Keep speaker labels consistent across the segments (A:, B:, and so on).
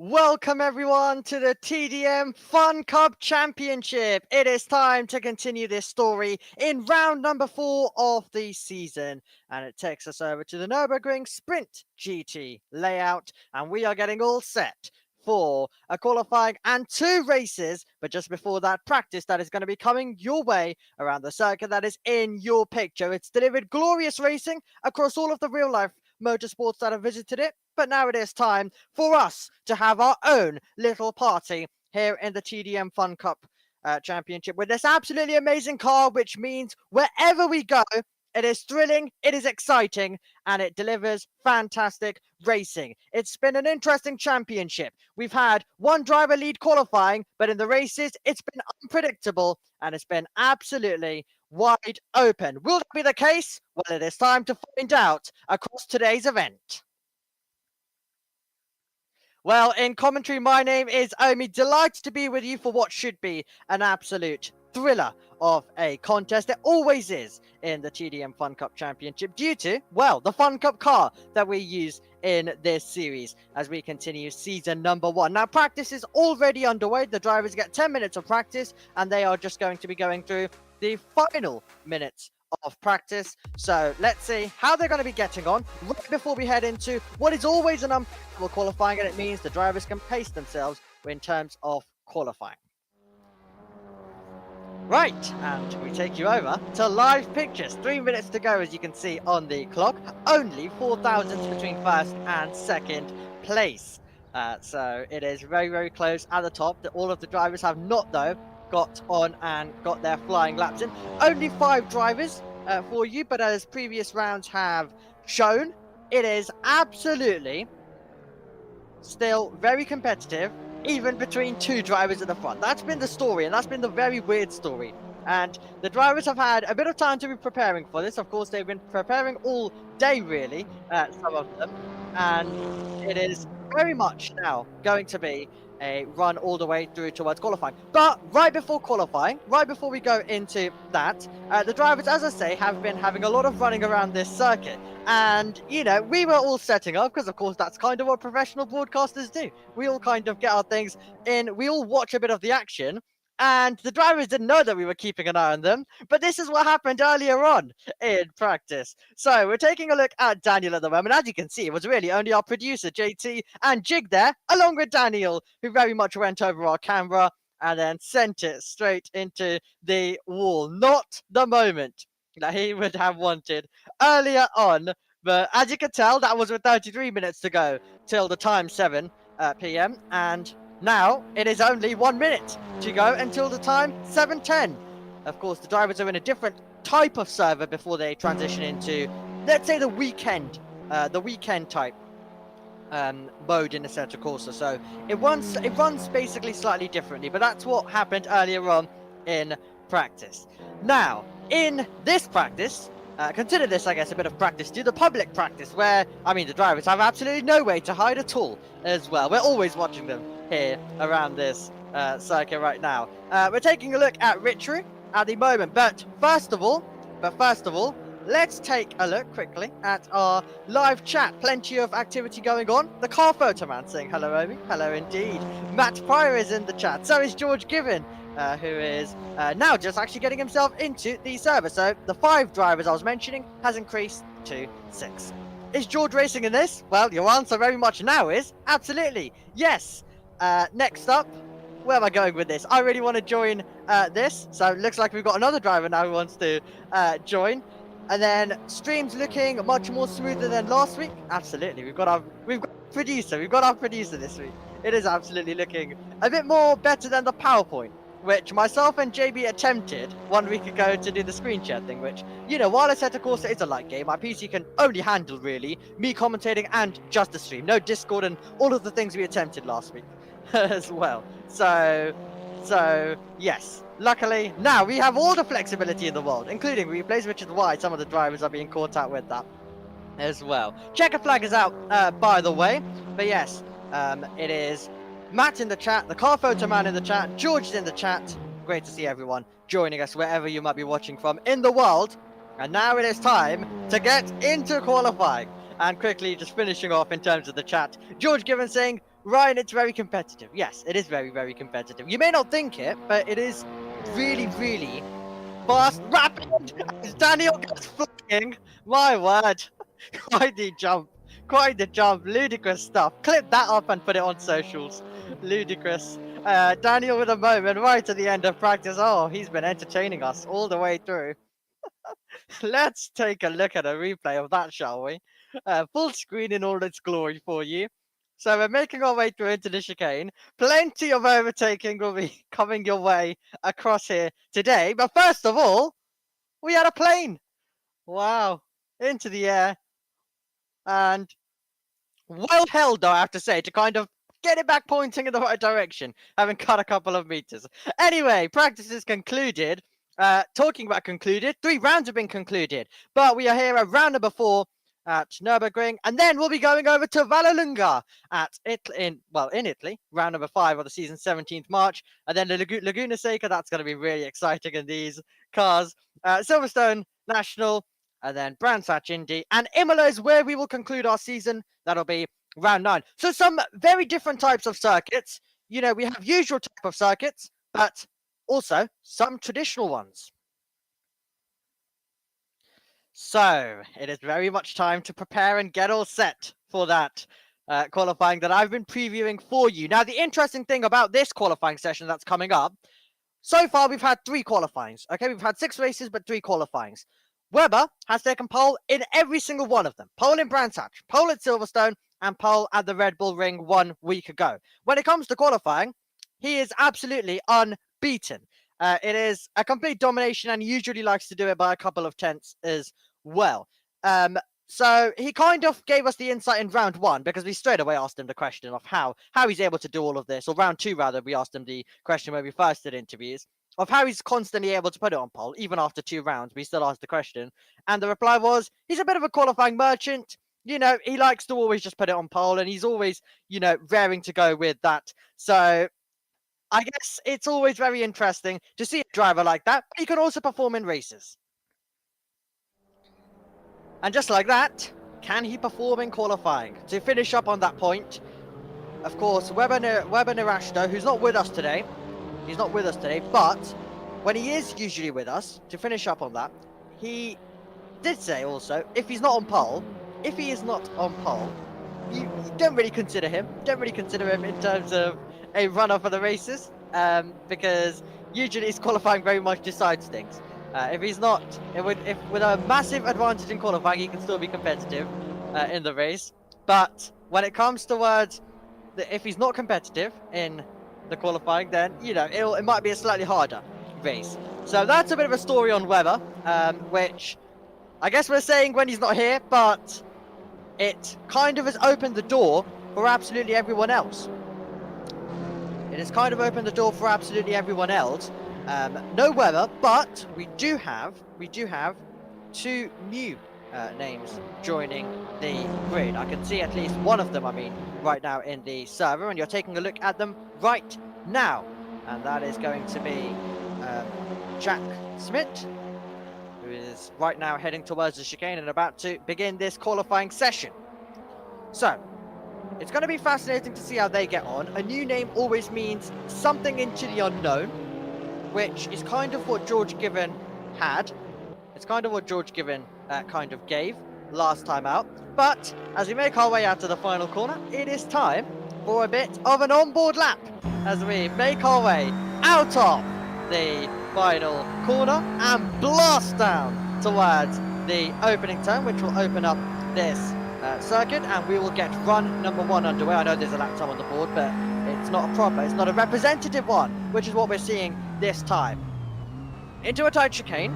A: Welcome everyone to the TDM FunCup Championship. It is time to continue this story in round number 4 of the season. And it takes us over to the Nurburgring Sprint GT layout. And we are getting all set for a qualifying and 2 races. But just before that, practice that is going to be coming your way around the circuit that is in your picture. It's delivered glorious racing across all of the real life motorsports that have visited it. But now it is time for us to have our own little party here in the TDM FunCup Championship with this absolutely amazing car, which means wherever we go, it is thrilling, it is exciting, and it delivers fantastic racing. It's been an interesting championship. We've had one driver lead qualifying, but in the races, it's been unpredictable, and it's been absolutely wide open. Will that be the case? Well, it is time to find out across today's event. Well, in commentary, my name is Omi. Delighted to be with you for what should be an absolute thriller of a contest. It always is in the TDM FunCup Championship due to, well, the FunCup car that we use in this series as we continue season number 1. Now, practice is already underway. The drivers get 10 minutes of practice, and they are just going to be going through the final minutes of practice. So let's see how they're going to be getting on right before we head into what is always an unpredictable qualifying, and it means the drivers can pace themselves in terms of qualifying. Right, and we take you over to live pictures. 3 minutes to go, as you can see on the clock. Only 4 thousandths between first and second place. So it is very, very close at the top. All of the drivers have not, though, got on and got their flying laps in. Only 5 drivers for you, but as previous rounds have shown, it is absolutely still very competitive, even between 2 drivers at the front. That's been the story, and that's been the very weird story. And the drivers have had a bit of time to be preparing for this. Of course, they've been preparing all day, really, some of them. And it is very much now going to be a run all the way through towards qualifying. But right before qualifying, right before we go into that, the drivers, as I say, have been having a lot of running around this circuit. And, you know, we were all setting up, because of course that's kind of what professional broadcasters do. We all kind of get our things in, we all watch a bit of the action. And the drivers didn't know that we were keeping an eye on them. But this is what happened earlier on in practice. So we're taking a look at Daniel at the moment. As you can see, it was really only our producer, JT, and Jig there, along with Daniel, who very much went over our camera and then sent it straight into the wall. Not the moment that he would have wanted earlier on. But as you can tell, that was with 33 minutes to go till the time 7 p.m. And now it is only 1 minute to go until the time 7:10. Of course, the drivers are in a different type of server before they transition into, let's say, the weekend type mode in the Assetto Corsa. So it runs basically slightly differently, but that's what happened earlier on in practice. Now, in this practice, consider this, I guess, a bit of practice. Do the public practice where, I mean, the drivers have absolutely no way to hide at all as well. We're always watching them here around this circuit right now. We're taking a look at Linktree at the moment, but first of all, let's take a look quickly at our live chat. Plenty of activity going on. The car photo man saying hello, Omi. Hello indeed. Matt Pryor is in the chat. So is George Given, who is now just actually getting himself into the server. So the 5 drivers I was mentioning has increased to 6. Is George racing in this? Well, your answer very much now is absolutely yes. Next up, where am I going with this? I really want to join this. So it looks like we've got another driver now who wants to join. And then streams looking much more smoother than last week. Absolutely, we've got our producer. We've got our producer this week. It is absolutely looking a bit more better than the PowerPoint, which myself and JB attempted 1 week ago to do the screen share thing, which, you know, while Assetto Corsa is a light game, my PC can only handle, really, me commentating and just the stream. No Discord and all of the things we attempted last week as well. So, yes. Luckily, now we have all the flexibility in the world, including replays, which is why some of the drivers are being caught out with that as well. Checker flag is out, by the way. But yes, it is Matt in the chat, the car photo man in the chat, George is in the chat. Great to see everyone joining us wherever you might be watching from in the world. And now it is time to get into qualifying. And quickly, just finishing off in terms of the chat, George Given saying, Ryan, it's very competitive. Yes, it is very, very competitive. You may not think it, but it is really, really fast, rapid. As Daniel goes flying. My word. Quite the jump. Quite the jump. Ludicrous stuff. Clip that up and put it on socials. Ludicrous. Daniel with a moment right at the end of practice. Oh, he's been entertaining us all the way through. Let's take a look at a replay of that, shall we? Full screen in all its glory for you. So we're making our way through into the chicane. Plenty of overtaking will be coming your way across here today. But first of all, we had a plane. Wow. Into the air. And well held, though, I have to say, to kind of get it back pointing in the right direction, having cut a couple of meters. Anyway, practice is concluded. Talking about concluded, 3 rounds have been concluded, but we are here at round number 4 at Nurburgring, and then we'll be going over to Vallelunga in Italy, round number 5 of the season, 17th March, and then the Laguna Seca. That's going to be really exciting in these cars. Silverstone National, and then Brands Hatch Indy, and Imola is where we will conclude our season. That'll be round 9. So some very different types of circuits. You know, we have usual type of circuits, but also some traditional ones. So it is very much time to prepare and get all set for that qualifying that I've been previewing for you. Now, the interesting thing about this qualifying session that's coming up, so far we've had 3 qualifyings. Okay, we've had 6 races, but 3 qualifyings. Webber has taken pole in every single one of them. Pole in Brands Hatch, pole at Silverstone, and pole at the Red Bull Ring 1 week ago. When it comes to qualifying, he is absolutely unbeaten. It is a complete domination, and he usually likes to do it by a couple of tenths as well. So he kind of gave us the insight in round 1, because we straight away asked him the question of how he's able to do all of this, or round 2 rather, we asked him the question where we first did interviews, of how he's constantly able to put it on pole, even after 2 rounds. We still asked the question, and the reply was, he's a bit of a qualifying merchant. You know, he likes to always just put it on pole, and he's always, you know, raring to go with that. So I guess it's always very interesting to see a driver like that, but he can also perform in races. And just like that, can he perform in qualifying? To finish up on that point, of course, Weber Nirashto, who's not with us today, he's not with us today, but when he is usually with us, to finish up on that, he did say also, if he's not on pole, if he is not on pole, you don't really consider him in terms of a runner for the races, because usually his qualifying very much decides things. If he's not, if with a massive advantage in qualifying, he can still be competitive in the race. But when it comes towards if he's not competitive in the qualifying, then you know it might be a slightly harder race. So that's a bit of a story on Weber, which I guess we're saying when he's not here, but it kind of has opened the door for absolutely everyone else. It has kind of opened the door for absolutely everyone else. No Weber, but we do have 2 new names joining the grid. I can see at least one of them, right now in the server, and you're taking a look at them right now. And that is going to be Jack Smith, who is right now heading towards the chicane and about to begin this qualifying session. So, it's going to be fascinating to see how they get on. A new name always means something into the unknown, which is kind of what George Given had. It's kind of what George Given kind of gave last time out. But as we make our way out to the final corner, it is time for a bit of an onboard lap as we make our way out of the final corner and blast down towards the opening turn, which will open up this circuit, and we will get run number 1 underway. I know there's a lap time on the board, but it's not a representative one, which is what we're seeing this time. Into a tight chicane.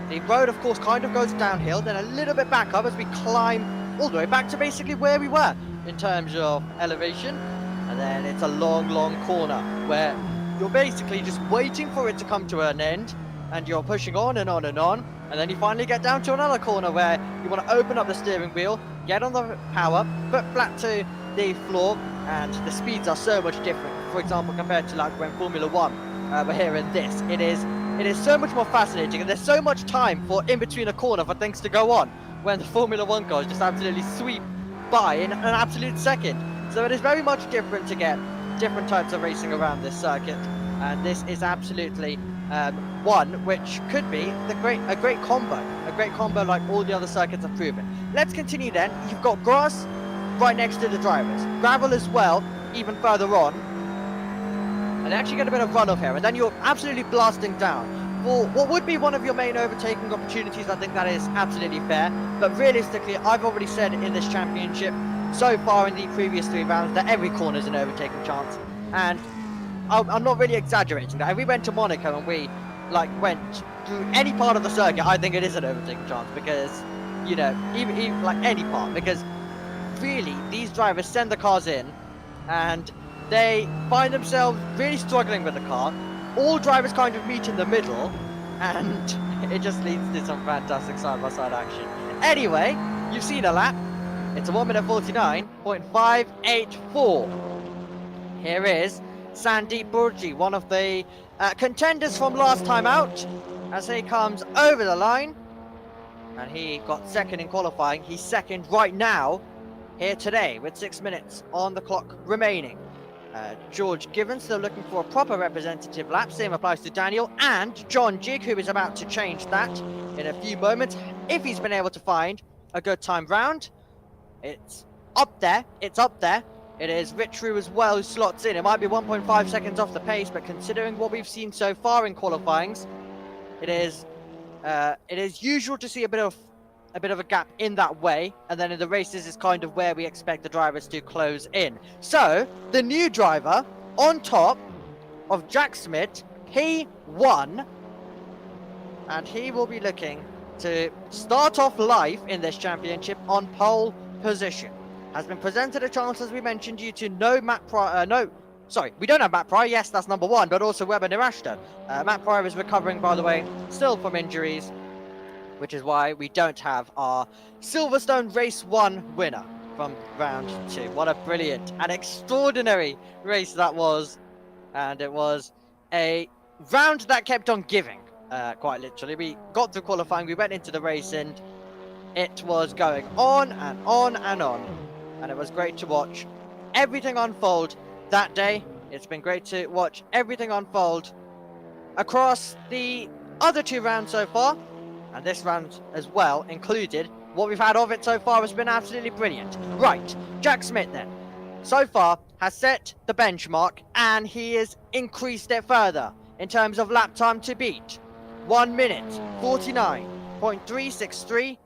A: The road, of course, kind of goes downhill, then a little bit back up as we climb all the way back to basically where we were in terms of elevation. And then it's a long, long corner where you're basically just waiting for it to come to an end, and you're pushing on and on and on. And then you finally get down to another corner where you want to open up the steering wheel, get on the power, put flat to the floor, and the speeds are so much different. For example, compared to like when Formula 1 were here in this, it is so much more fascinating, and there's so much time for in between a corner for things to go on, when the Formula 1 cars just absolutely sweep by in an absolute second. So it is very much different to get different types of racing around this circuit, and this is absolutely one which could be a great combo like all the other circuits have proven. Let's continue then. You've got grass right next to the drivers, gravel as well, even further on, and they actually get a bit of runoff here, and then you're absolutely blasting down. For what would be one of your main overtaking opportunities, I think that is absolutely fair, but realistically, I've already said in this championship, so far in the previous 3 rounds, that every corner is an overtaking chance, and I'm not really exaggerating that. If we went to Monaco and we went through any part of the circuit, I think it is an overtaking chance, because, you know, even like any part, because really, these drivers send the cars in, and they find themselves really struggling with the car. All drivers kind of meet in the middle, and it just leads to some fantastic side-by-side action. Anyway, you've seen a lap. It's a 1 minute 49.584. Here is Sandeep Burji, one of the contenders from last time out, as he comes over the line. And he got second in qualifying. He's second right now, here today, with 6 minutes on the clock remaining. George Given still looking for a proper representative lap. Same applies to Daniel and John Jig, who is about to change that in a few moments, if he's been able to find a good time round. It's up there. It's up there. It is Ritrue as well who slots in. It might be 1.5 seconds off the pace, but considering what we've seen so far in qualifyings, it is usual to see a bit of a gap in that way, and then in the races is kind of where we expect the drivers to close in. So the new driver on top of Jack Smith, P1, and he will be looking to start off life in this championship on pole position. Has been presented a chance, as we mentioned, due to no Matt Pryor. We don't have Matt Pryor. Yes, that's number 1, but also Weber Nirashta. Matt Pryor is recovering, by the way, still from injuries, which is why we don't have our Silverstone Race 1 winner from round 2. What a brilliant and extraordinary race that was. And it was a round that kept on giving, quite literally. We got through qualifying, we went into the race, and it was going on and on and on. And it was great to watch everything unfold that day. It's been great to watch everything unfold across the other 2 rounds so far. And this round as well included. What we've had of it so far has been absolutely brilliant. Right, Jack Smith then, so far has set the benchmark, and he has increased it further in terms of lap time to beat. 1 minute 49.363.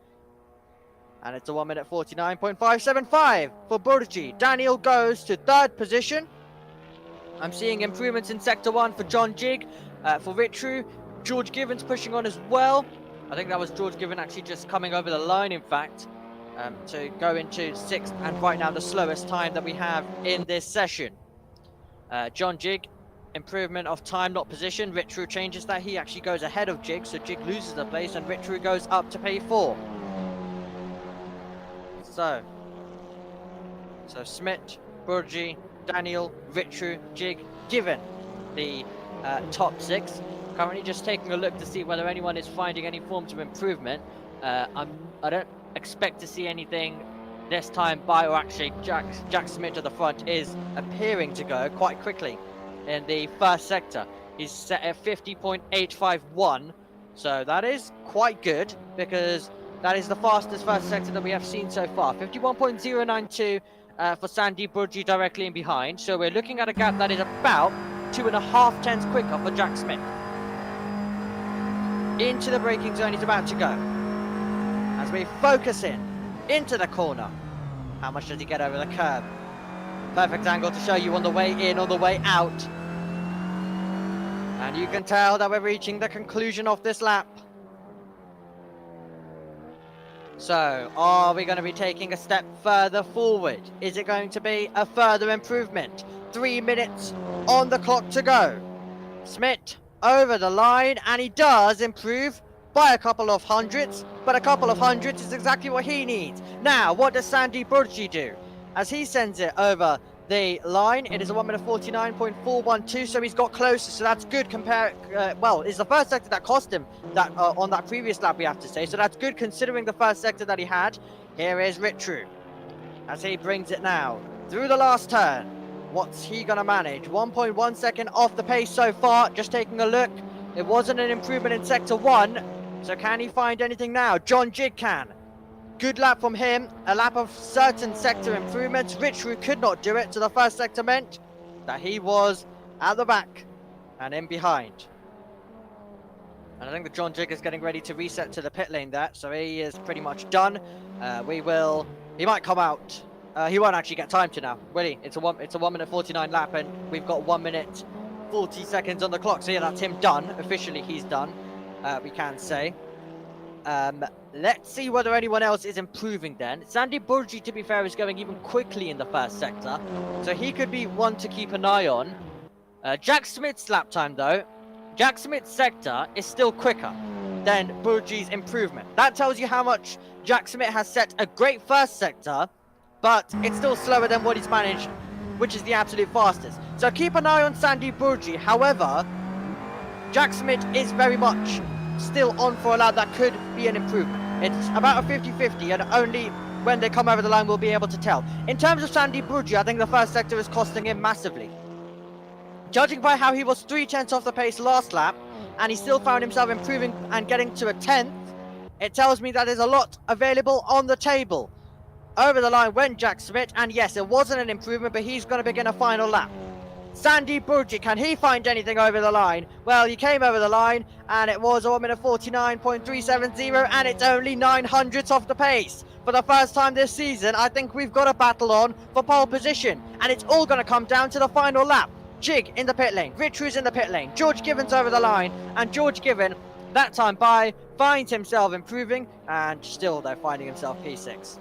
A: And it's a 1 minute 49.575 for Burji. Daniel goes to 3rd position. I'm seeing improvements in Sector 1 for John Jig, for Ritrue. George Given's pushing on as well. I think that was George Given actually just coming over the line, in fact, to go into 6th, and right now the slowest time that we have in this session. John Jig, improvement of time, not position. Ritrue changes that. He actually goes ahead of Jig, so Jig loses the place, and Ritrue goes up to P4. So Smith, Burji, Daniel, Ritrue, Jig, Given, the top 6. Currently just taking a look to see whether anyone is finding any forms of improvement. I don't expect to see anything this time by, or actually Jack Smith at the front is appearing to go quite quickly in the 1st sector. He's set at 50.851, so that is quite good, because that is the fastest 1st sector that we have seen so far. 51.092 for Sandeep Burji directly in behind, so we're looking at a gap that is about 2.5 tenths quicker for Jack Smith. Into the braking zone he's about to go. As we focus in, into the corner. How much does he get over the curb? Perfect angle to show you on the way in, on the way out. And you can tell that we're reaching the conclusion of this lap. So, are we going to be taking a step further forward? Is it going to be a further improvement? 3 minutes on the clock to go. Smith over the line, and he does improve by a couple of hundredths, but a couple of hundredths is exactly what he needs. Now, what does Sandeep Burji do? As he sends it over the line, it is a 1 minute 49.412, so he's got closer, so that's good. Well, it's the 1st sector that cost him that on that previous lap, we have to say, so that's good considering the 1st sector that he had. Here is Ritrue as he brings it now through the last turn. What's he going to manage? 1.1 second off the pace so far. Just taking a look. It wasn't an improvement in Sector 1. So can he find anything now? John Jig can. Good lap from him. A lap of certain sector improvements. Richru could not do it. So the first sector meant that he was at the back and in behind. And I think the John Jig is getting ready to reset to the pit lane there. So he is pretty much done. He might come out. He won't actually get time to now, will he? It's a 1 minute 49 lap, and we've got 1 minute 40 seconds on the clock. So yeah, that's him done. Officially, he's done. We can say. Let's see whether anyone else is improving then. Sandy Burgi, to be fair, is going even quickly in the first sector. So he could be one to keep an eye on. Jack Smith's lap time, though. Jack Smith's sector is still quicker than Burgi's improvement. That tells you how much Jack Smith has set a great first sector, but it's still slower than what he's managed, which is the absolute fastest. So keep an eye on Sandy Burgi. However, Jack Smith is very much still on for a lap that could be an improvement. It's about a 50-50, and only when they come over the line we'll be able to tell. In terms of Sandy Burgi, I think the first sector is costing him massively. Judging by how he was 3/10 off the pace last lap, and he still found himself improving and getting to a 10th, it tells me that there's a lot available on the table. Over the line went Jack Smith, and yes, it wasn't an improvement, but he's going to begin a final lap. Sandy Burgi, can he find anything over the line? Well, he came over the line, and it was a 1 minute 49.370, and it's only 900ths off the pace. For the first time this season, I think we've got a battle on for pole position, and it's all going to come down to the final lap. Jig in the pit lane, Richru's in the pit lane, George Given's over the line, and George Given, that time by, finds himself improving, and still though finding himself P6.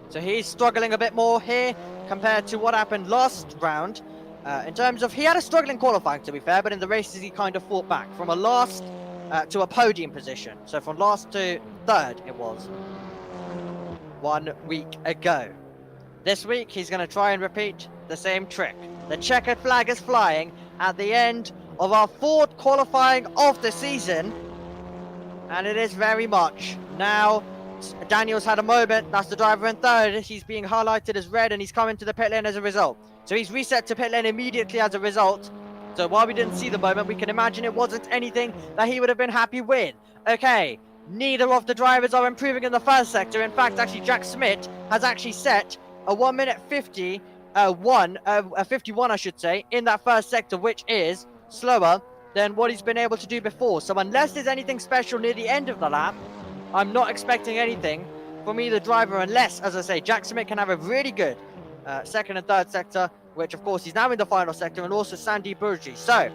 A: So he's struggling a bit more here compared to what happened last round. In terms of, he had a struggling qualifying to be fair, but in the races he kind of fought back from a last to a podium position. So from last to third it was 1 week ago. This week he's going to try and repeat the same trick. The checkered flag is flying at the end of our 4th qualifying of the season, and it is very much now. Daniel's had a moment. That's the driver in third. He's being highlighted as red, and he's coming to the pit lane as a result. So he's reset to pit lane immediately as a result. So while we didn't see the moment, we can imagine it wasn't anything that he would have been happy with. Okay, neither of the drivers are improving in the first sector. In fact, actually, Jack Smith has actually set a 1 minute 51, I should say, in that first sector, which is slower than what he's been able to do before. So unless there's anything special near the end of the lap, I'm not expecting anything from either driver unless, as I say, Jack Smith can have a really good second and third sector, which of course he's now in the final sector, and also Sandy Burgi. So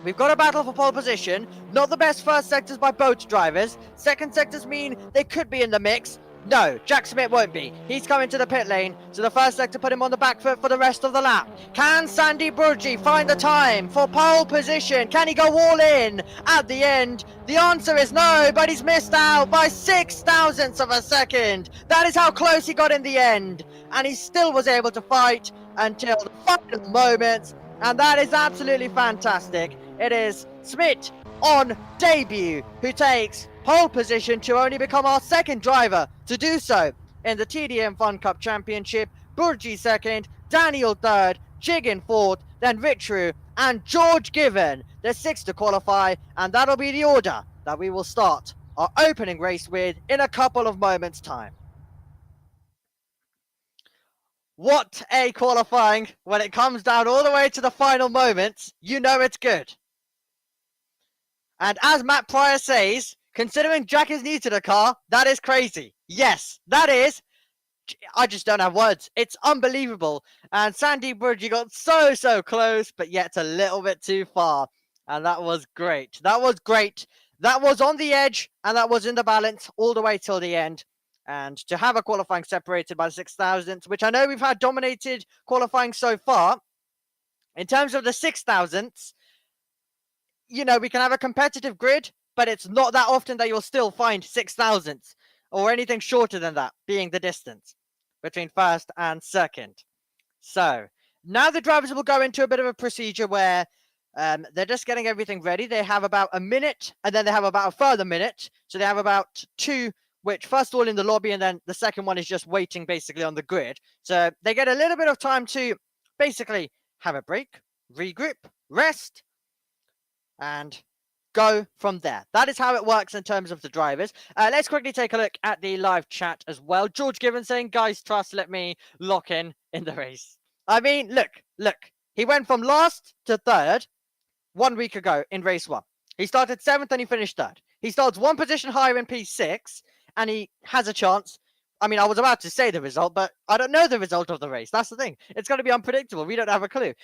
A: we've got a battle for pole position. Not the best first sectors by both drivers. Second sectors mean they could be in the mix. No, Jack Smith won't be. He's coming to the pit lane, so the first sector put him on the back foot for the rest of the lap. Can Sandy Burgi find the time for pole position? Can he go all in at the end? The answer is no, but he's missed out by 0.006 of a second. That is how close he got in the end, and he still was able to fight until the final moments, and that is absolutely fantastic. It is Smith on debut who takes pole position to only become our second driver to do so in the TDM FunCup Championship. Burgi second, Daniel third, Jig in fourth, then Richru and George Given, the 6th to qualify, and that'll be the order that we will start our opening race with in a couple of moments' time. What a qualifying. When it comes down all the way to the final moments, you know it's good. And as Matt Pryor says, considering Jack is new to the car, that is crazy. Yes, that is. I just don't have words. It's unbelievable. And Sandy Burgi got so close, but yet a little bit too far. And that was great. That was great. That was on the edge, and that was in the balance all the way till the end. And to have a qualifying separated by 6,000, which I know we've had dominated qualifying so far. In terms of the 6,000s, you know, we can have a competitive grid, but it's not that often that you'll still find 6,000s or anything shorter than that being the distance between first and second. So now the drivers will go into a bit of a procedure where they're just getting everything ready. They have about a minute, and then they have about a further minute. So they have about 2 which first of all in the lobby, and then the second one is just waiting basically on the grid. So they get a little bit of time to basically have a break, regroup, rest, and go from there. That is how it works in terms of the drivers. Let's quickly take a look at the live chat as well. George Given saying, guys, trust, let me lock in the race. I mean, look. He went from last to third 1 week ago in race 1. He started 7th and he finished 3rd. He starts 1 position higher in P6 and he has a chance. I mean, I was about to say the result, but I don't know the result of the race. That's the thing. It's going to be unpredictable. We don't have a clue.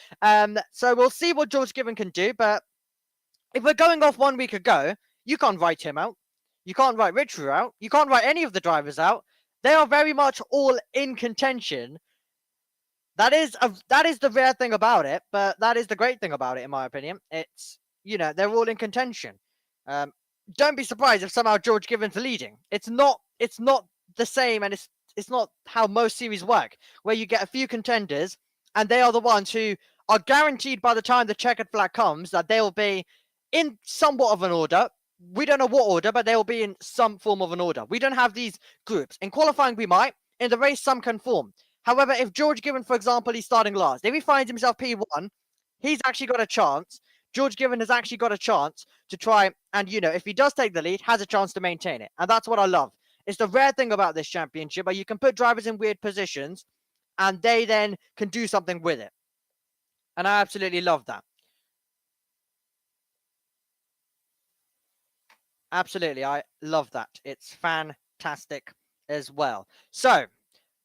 A: So we'll see what George Given can do, but if we're going off 1 week ago, you can't write him out. You can't write Richard out. You can't write any of the drivers out. They are very much all in contention. That is the rare thing about it, but that is the great thing about it, in my opinion. It's, you know, they're all in contention. Don't be surprised if somehow George Given's leading. It's not the same, and it's not how most series work, where you get a few contenders, and they are the ones who are guaranteed by the time the checkered flag comes that they will be in somewhat of an order. We don't know what order, but they will be in some form of an order. We don't have these groups. In qualifying, we might. In the race, some can form. However, if George Given, for example, he's starting last, if he finds himself P1, he's actually got a chance. George Given has actually got a chance to try and, you know, if he does take the lead, has a chance to maintain it. And that's what I love. It's the rare thing about this championship, where you can put drivers in weird positions and they then can do something with it. And I absolutely love that. Absolutely, I love that. It's fantastic as well. So,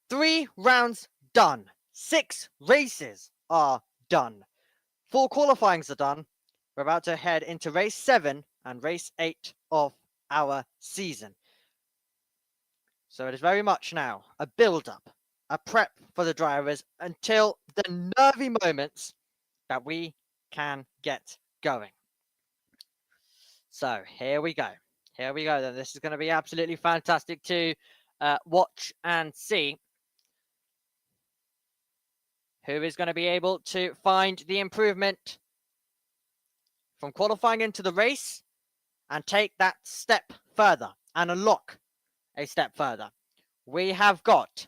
A: 3 rounds done. 6 races are done. 4 qualifyings are done. We're about to head into race 7 and race 8 of our season. So it is very much now a build-up, a prep for the drivers until the nervy moments that we can get going. So here we go. Here we go then. This is going to be absolutely fantastic to watch and see who is going to be able to find the improvement from qualifying into the race and take that step further and unlock a step further. We have got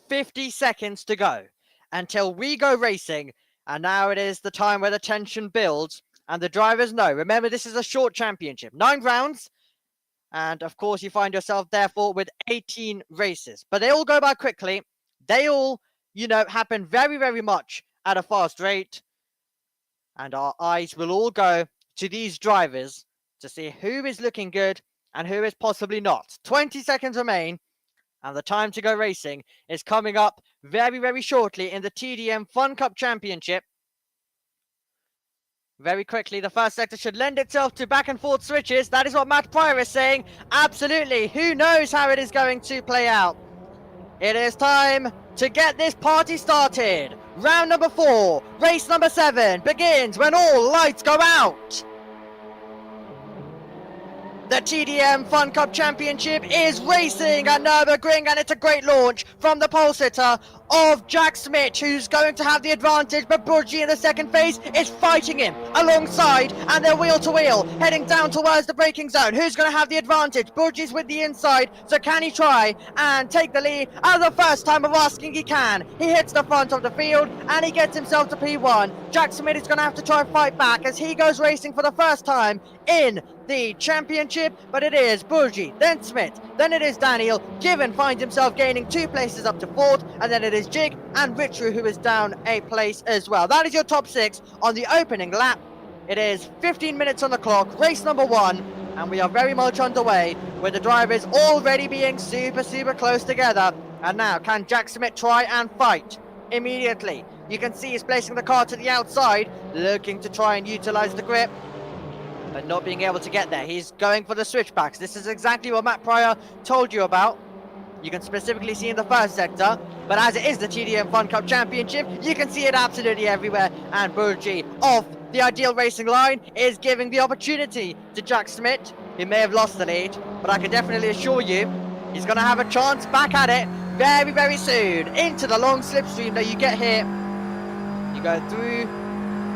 A: 50 seconds to go until we go racing, and now it is the time where the tension builds and the drivers know. Remember, this is a short championship, 9 rounds, and of course you find yourself therefore with 18 races, but they all go by quickly. They all, you know, happen very, very much at a fast rate. And our eyes will all go to these drivers to see who is looking good and who is possibly not. 20 seconds remain, and the time to go racing is coming up very, very shortly in the TDM FunCup Championship. Very quickly, the first sector should lend itself to back and forth switches. That is what Matt Pryor is saying. Absolutely. Who knows how it is going to play out? It is time to get this party started. Round number 4, race number 7 begins when all lights go out. The TDM FunCup Championship is racing at Nurburgring, and it's a great launch from the pole sitter of Jack Smith, who's going to have the advantage, but Burgi in the second phase is fighting him alongside, and they're wheel to wheel, heading down towards the braking zone. Who's going to have the advantage? Burgi's with the inside, so can he try and take the lead? At the first time of asking, he can. He hits the front of the field, and he gets himself to P1. Jack Smith is going to have to try and fight back as he goes racing for the first time in the championship, but it is Burgi, then Smith, then it is Daniel. Given finds himself gaining 2 places up to 4th, and then it is Jig and Richru, who is down a place as well. That is your top 6 on the opening lap. It is 15 minutes on the clock, race number 1, and we are very much underway with the drivers already being super, super close together. And now, can Jack Smith try and fight immediately? You can see he's placing the car to the outside, looking to try and utilize the grip, but not being able to get there. He's going for the switchbacks. This is exactly what Matt Pryor told you about. You can specifically see in the first sector, but as it is the TDM FunCup Championship, you can see it absolutely everywhere. And Burgi, off the ideal racing line, is giving the opportunity to Jack Smith, who may have lost the lead, but I can definitely assure you he's going to have a chance back at it very, very soon. Into the long slipstream that you get here. You go through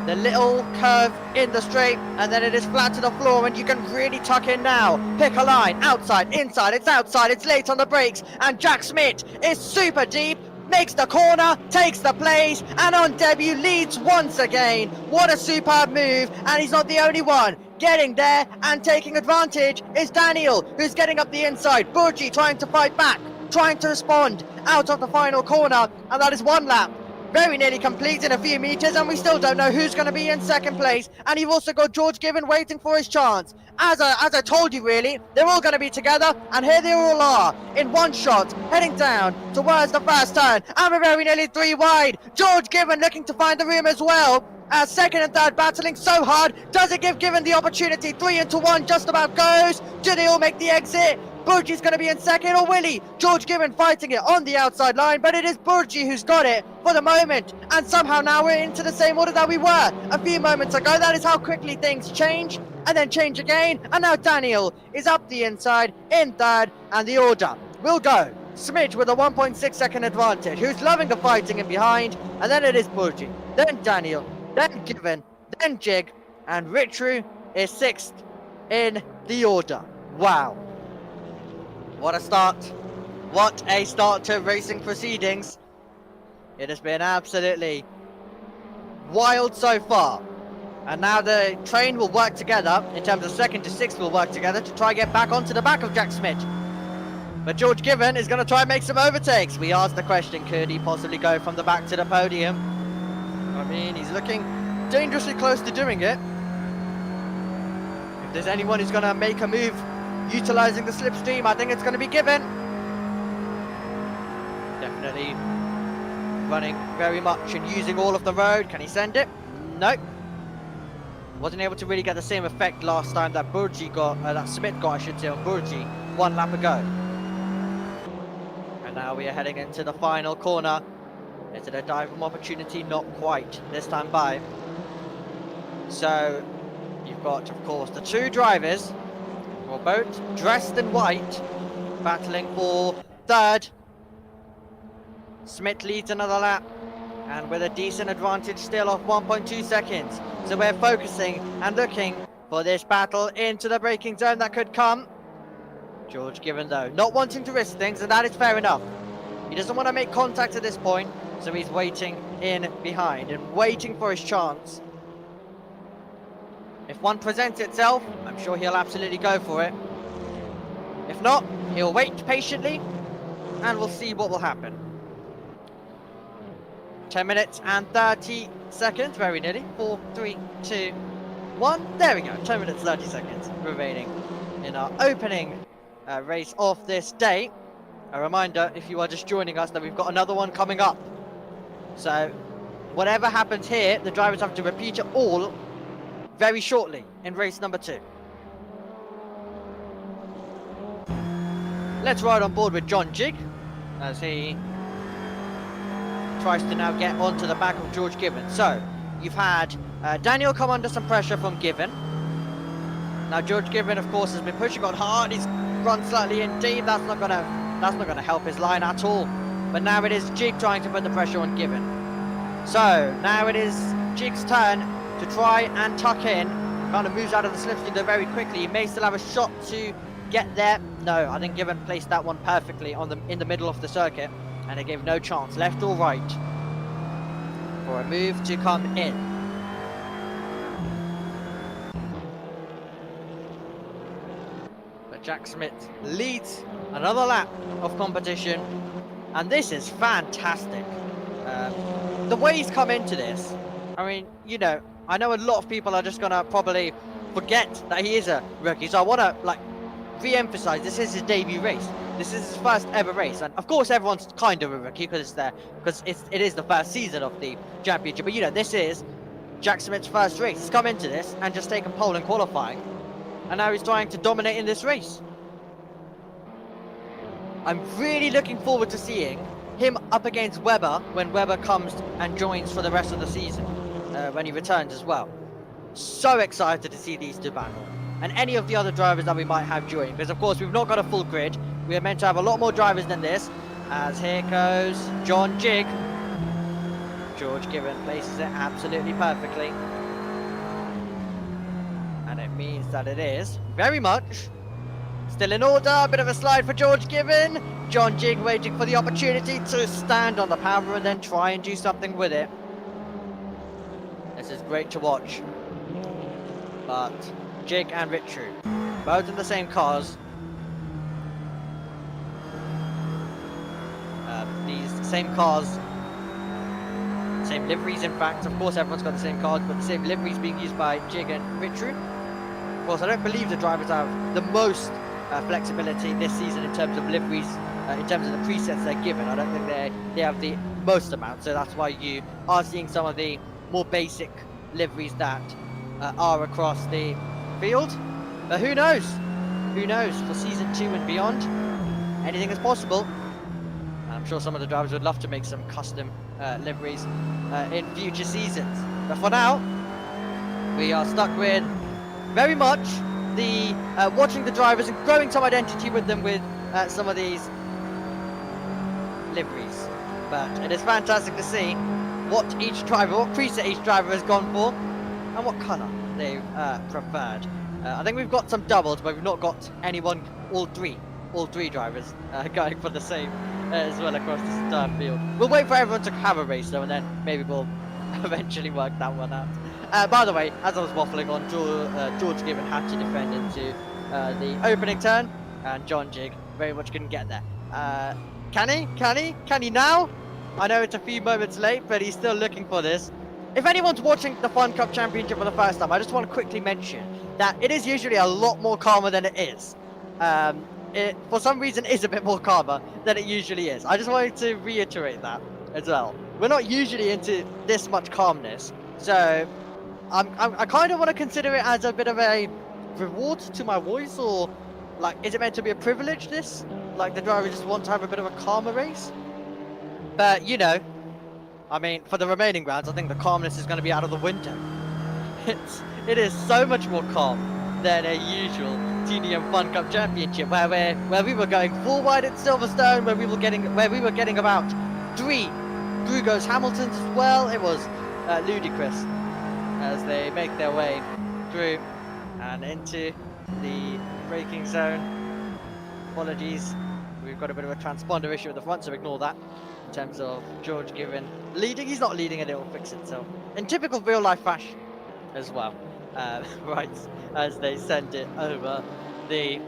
A: the little curve in the straight, and then it is flat to the floor, and you can really tuck in now. Pick a line, outside, inside, it's outside, it's late on the brakes, and Jack Smith is super deep, makes the corner, takes the place, and on debut leads once again. What a superb move, and he's not the only one. Getting there and taking advantage is Daniel, who's getting up the inside. Burgi trying to fight back, trying to respond out of the final corner, and that is one lap. Very nearly complete in a few meters, and we still don't know who's going to be in second place. And you've also got George Given waiting for his chance. As I told you, really, they're all going to be together, and here they all are in one shot, heading down towards the first turn, and we're very nearly 3 wide. George Given looking to find the room as well. Second and third battling so hard. Does it give Given the opportunity? 3 into 1 just about goes. Do they all make the exit? Burgi's going to be in second, or will he? George Given fighting it on the outside line, but it is Burgi who's got it for the moment. And somehow now we're into the same order that we were a few moments ago. That is how quickly things change, and then change again. And now Daniel is up the inside in third, and the order will go. Smidge with a 1.6 second advantage, who's loving the fighting in behind. And then it is Burgi, then Daniel, then Given, then Jig, and Richru is 6th in the order. Wow. What a start. What a start to racing proceedings. It has been absolutely wild so far. And now the train will work together, in terms of 2nd to 6th will work together to try and get back onto the back of Jack Smith. But George Given is going to try and make some overtakes. We asked the question, could he possibly go from the back to the podium? I mean, he's looking dangerously close to doing it. If there's anyone who's going to make a move utilizing the slipstream, I think it's going to be Given. Definitely running very much and using all of the road. Can he send it? Nope. Wasn't able to really get the same effect last time that Burgi got, that Smith got, I should say, on Burgi 1 lap ago. And now we are heading into the final corner. Is it a diving opportunity? Not quite this time by. So you've got, of course, the 2 drivers, who are both dressed in white, battling for 3rd. Smith leads another lap, and with a decent advantage still of 1.2 seconds. So we're focusing and looking for this battle into the braking zone that could come. George Given, though, not wanting to risk things, and that is fair enough. He doesn't want to make contact at this point, so he's waiting in behind and waiting for his chance. If one presents itself, I'm sure he'll absolutely go for it. If not, he'll wait patiently, and we'll see what will happen. 10 minutes and 30 seconds, very nearly. 4, 3, 2, 1. There we go, 10 minutes, 30 seconds remaining in our opening race of this day. A reminder, if you are just joining us, that we've got another one coming up. So, whatever happens here, the drivers have to repeat it all very shortly in race number 2. Let's ride on board with John Jig as he tries to now get onto the back of George Given. So you've had Daniel come under some pressure from Given. Now George Given, of course, has been pushing on hard. He's run slightly in deep. That's not gonna help his line at all. But now it is Jig trying to put the pressure on Given. So now it is Jig's turn to try and tuck in. Kind of moves out of the slipstream though very quickly. He may still have a shot to get there. No, I think Given placed that one perfectly in the middle of the circuit, and it gave no chance, left or right, for a move to come in. But Jack Smith leads another lap of competition, and this is fantastic. The way he's come into this, I mean, you know, I know a lot of people are just gonna probably forget that he is a rookie, so I want to like re-emphasize this is his debut race. This is his first ever race, and of course everyone's kind of a rookie because it is the first season of the championship. But you know, this is Jack Smith's first race. He's come into this and just taken pole in qualifying, and now he's trying to dominate in this race. I'm really looking forward to seeing him up against Webber when Webber comes and joins for the rest of the season, when he returns as well. So excited to see these two battle, and any of the other drivers that we might have join, because of course we've not got a full grid. We are meant to have a lot more drivers than this, as here goes John Jig. George Given places it absolutely perfectly. And it means that it is very much still in order. A bit of a slide for George Given. John Jig waiting for the opportunity to stand on the power and then try and do something with it. This is great to watch. But Jig and Richard, both in the same cars. These same cars, same liveries in fact. Of course everyone's got the same cars, but the same liveries being used by Jig and Richard. Of course, I don't believe the drivers have the most flexibility this season in terms of liveries, in terms of the presets they're given. I don't think they have the most amount, so that's why you are seeing some of the more basic liveries that are across the field. But who knows? Who knows? For season 2 and beyond, anything is possible. I'm sure some of the drivers would love to make some custom liveries in future seasons. But for now, we are stuck with very much the watching the drivers and growing some identity with them with some of these liveries. But it is fantastic to see what preset each driver has gone for and what colour they've preferred. I think we've got some doubles, but we've not got all three drivers going for the same as well across the start field. We'll wait for everyone to have a race though, and then maybe we'll eventually work that one out. By the way, as I was waffling on, George Given had to defend into the opening turn, and John Jig very much couldn't get there. Can he now? I know it's a few moments late, but he's still looking for this. If anyone's watching the FunCup Championship for the first time, I just want to quickly mention that it is usually a lot more calmer than it is. It, for some reason, is a bit more calmer than it usually is. I just wanted to reiterate that as well. We're not usually into this much calmness, so I kind of want to consider it as a bit of a reward to my voice, or like, is it meant to be a privilege? This, like, the driver just wants to have a bit of a calmer race. But you know, I mean, for the remaining rounds, I think the calmness is going to be out of the window. It is so much more calm than a usual TDM FunCup Championship, where we were going full wide at Silverstone, where we were getting about 3 Brugos Hamiltons as well. It was ludicrous as they make their way through and into the braking zone. Apologies, we've got a bit of a transponder issue at the front, so ignore that. In terms of George Given leading, he's not leading, and it will fix itself in typical real life fashion as well. Right, as they send it over the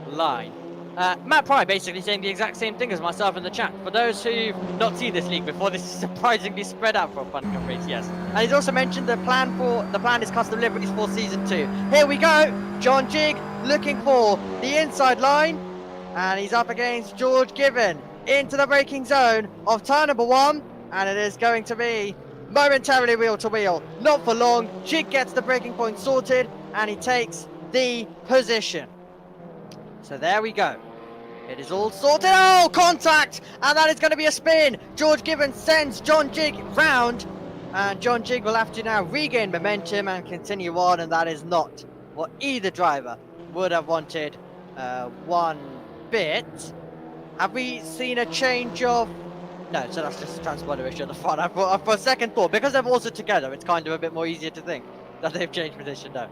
A: line. Matt Pry basically saying the exact same thing as myself in the chat. For those who've not seen this league before, this is surprisingly spread out for a FunCup race, yes. And he's also mentioned the plan is custom liveries for season 2. Here we go, John Jig looking for the inside line, and he's up against George Given into the braking zone of turn number 1, and it is going to be momentarily wheel to wheel, not for long. Jig gets the braking point sorted, and he takes the position. So there we go. It is all sorted. Oh, contact! And that is going to be a spin. George Given sends John Jig round, and John Jig will have to now regain momentum and continue on, and that is not what either driver would have wanted one bit. Have we seen a change of... No, so that's just a transponder issue at the front. For a second thought, because they're also together, it's kind of a bit more easier to think that they've changed position now.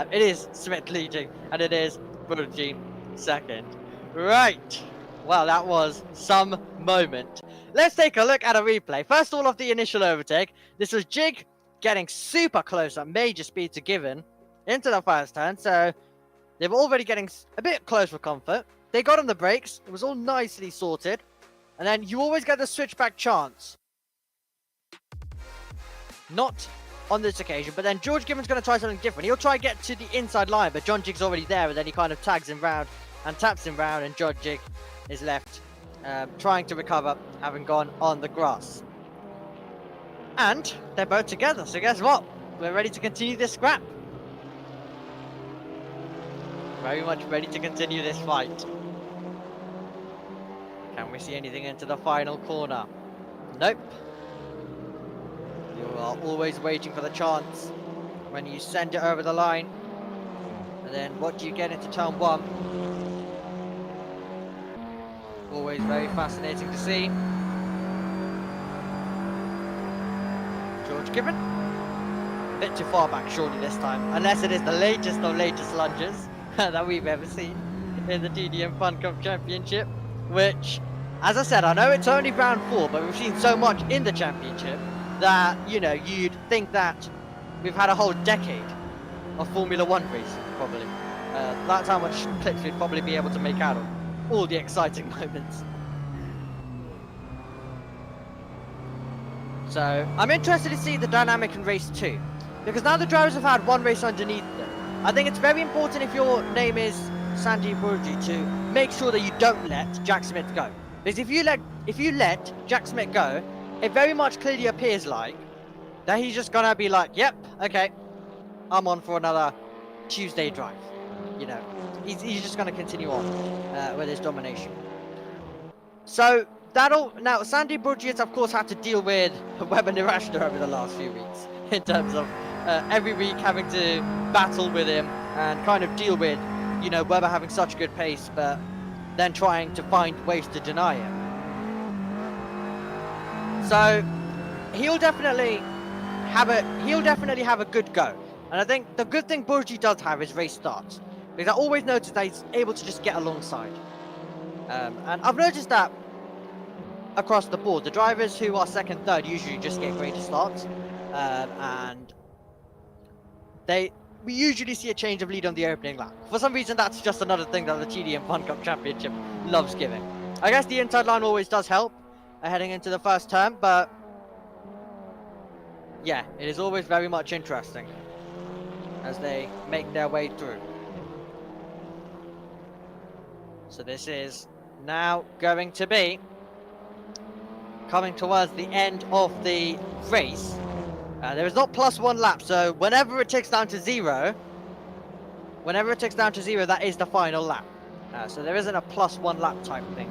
A: It is Smith leading, and it is Burgi second. Right. Well, that was some moment. Let's take a look at a replay. First of all, of the initial overtake. This was Jig getting super close at major speed to Given into the first turn, so they were already getting a bit close for comfort. They got on the brakes. It was all nicely sorted. And then you always get the switchback chance. Not on this occasion, but then George Given's going to try something different. He'll try to get to the inside line, but John Jig's already there, and then he kind of tags him round and taps him round, and John Jig is left trying to recover, having gone on the grass. And they're both together, so guess what? We're ready to continue this scrap. Very much ready to continue this fight. Can we see anything into the final corner? Nope. You are always waiting for the chance when you send it over the line. And then what do you get into turn 1? Always very fascinating to see. George Gibbon. A bit too far back surely this time, unless it is the latest of latest lunges that we've ever seen in the TDM FunCup Championship, which, as I said, I know it's only round 4, but we've seen so much in the championship that, you know, you'd think that we've had a whole decade of Formula 1 racing, probably. That's how much clips we'd probably be able to make out of all the exciting moments. So, I'm interested to see the dynamic in race 2, because now the drivers have had one race underneath them. I think it's very important if your name is Sandy Burgi to make sure that you don't let Jack Smith go. Because if you let Jack Smith go, it very much clearly appears like that he's just gonna be like, yep, okay, I'm on for another Tuesday drive. You know, he's just gonna continue on with his domination. So now Sandy Burgi has of course had to deal with Webber Nirashta over the last few weeks in terms of every week having to battle with him and kind of deal with, you know, Webber having such good pace, but then trying to find ways to deny him. So he'll definitely have a good go. And I think the good thing Burgi does have is race starts, because I always notice that he's able to just get alongside. And I've noticed that across the board, the drivers who are second, third usually just get greater starts, and we usually see a change of lead on the opening lap. For some reason, that's just another thing that the TDM FunCup Championship loves giving. I guess the inside line always does help heading into the first turn, but yeah, it is always very much interesting as they make their way through. So this is now going to be coming towards the end of the race. There is not +1 lap, so whenever it ticks down to 0, that is the final lap. So there isn't a +1 lap type thing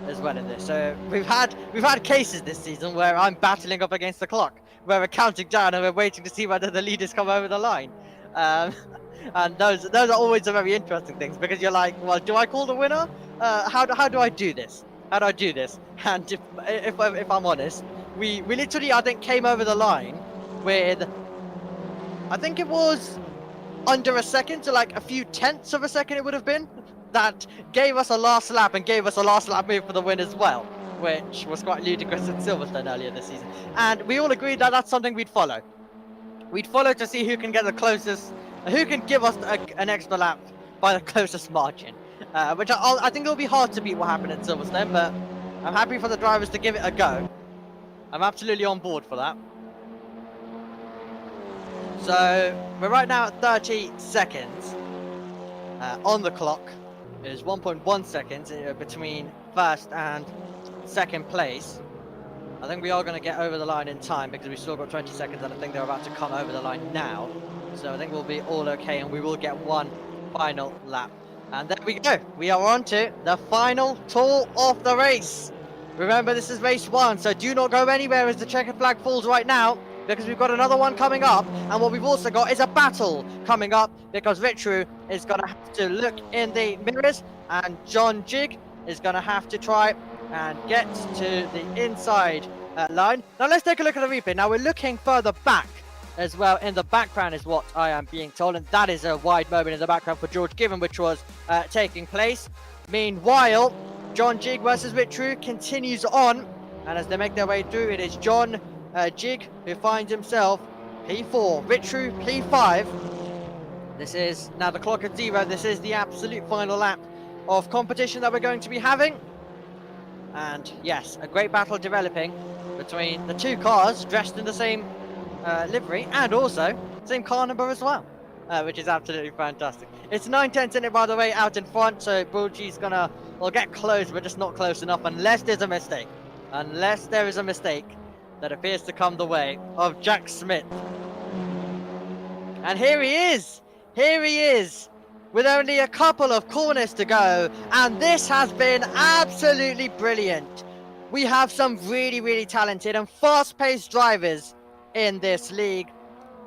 A: as well in this. So we've had cases this season where I'm battling up against the clock, where we're counting down and we're waiting to see whether the leaders come over the line. And those are always the very interesting things, because you're like, well, do I call the winner? How do I do this? How do I do this? And if I'm honest, we literally, I think, came over the line with, I think it was under a second to like a few tenths of a second it would have been, that gave us a last lap and gave us a last lap move for the win as well, which was quite ludicrous at Silverstone earlier this season. And we all agreed that that's something we'd follow. We'd follow to see who can get the closest, who can give us an extra lap by the closest margin. Which I think it'll be hard to beat what happened at Silverstone, but I'm happy for the drivers to give it a go. I'm absolutely on board for that. So we're right now at 30 seconds on the clock. It is 1.1 seconds between first and second place. I think we are going to get over the line in time, because we've still got 20 seconds and I think they're about to come over the line now. So I think we'll be all okay and we will get one final lap. And there we go. We are on to the final tour of the race. Remember, this is race 1, so do not go anywhere as the checkered flag falls right now, because we've got another one coming up. And what we've also got is a battle coming up, because Ritru is going to have to look in the mirrors and John Jig is going to have to try and get to the inside line. Now let's take a look at the replay. Now we're looking further back as well. In the background is what I am being told, and that is a wide moment in the background for George Gibbon, which was taking place. Meanwhile, John Jig versus Ritru continues on, and as they make their way through, it is John Jig who finds himself P4, Ritru P5. This is now the clock at 0. This is the absolute final lap of competition that we're going to be having, and yes, a great battle developing between the two cars dressed in the same livery, and also same car number as well, which is absolutely fantastic. It's 9/10 in it, by the way, out in front, so Burgi's gonna, well, get close, but just not close enough unless there's a mistake. Unless there is a mistake that appears to come the way of Jack Smith. And here he is! Here he is! With only a couple of corners to go, and this has been absolutely brilliant. We have some really, really talented and fast-paced drivers in this league.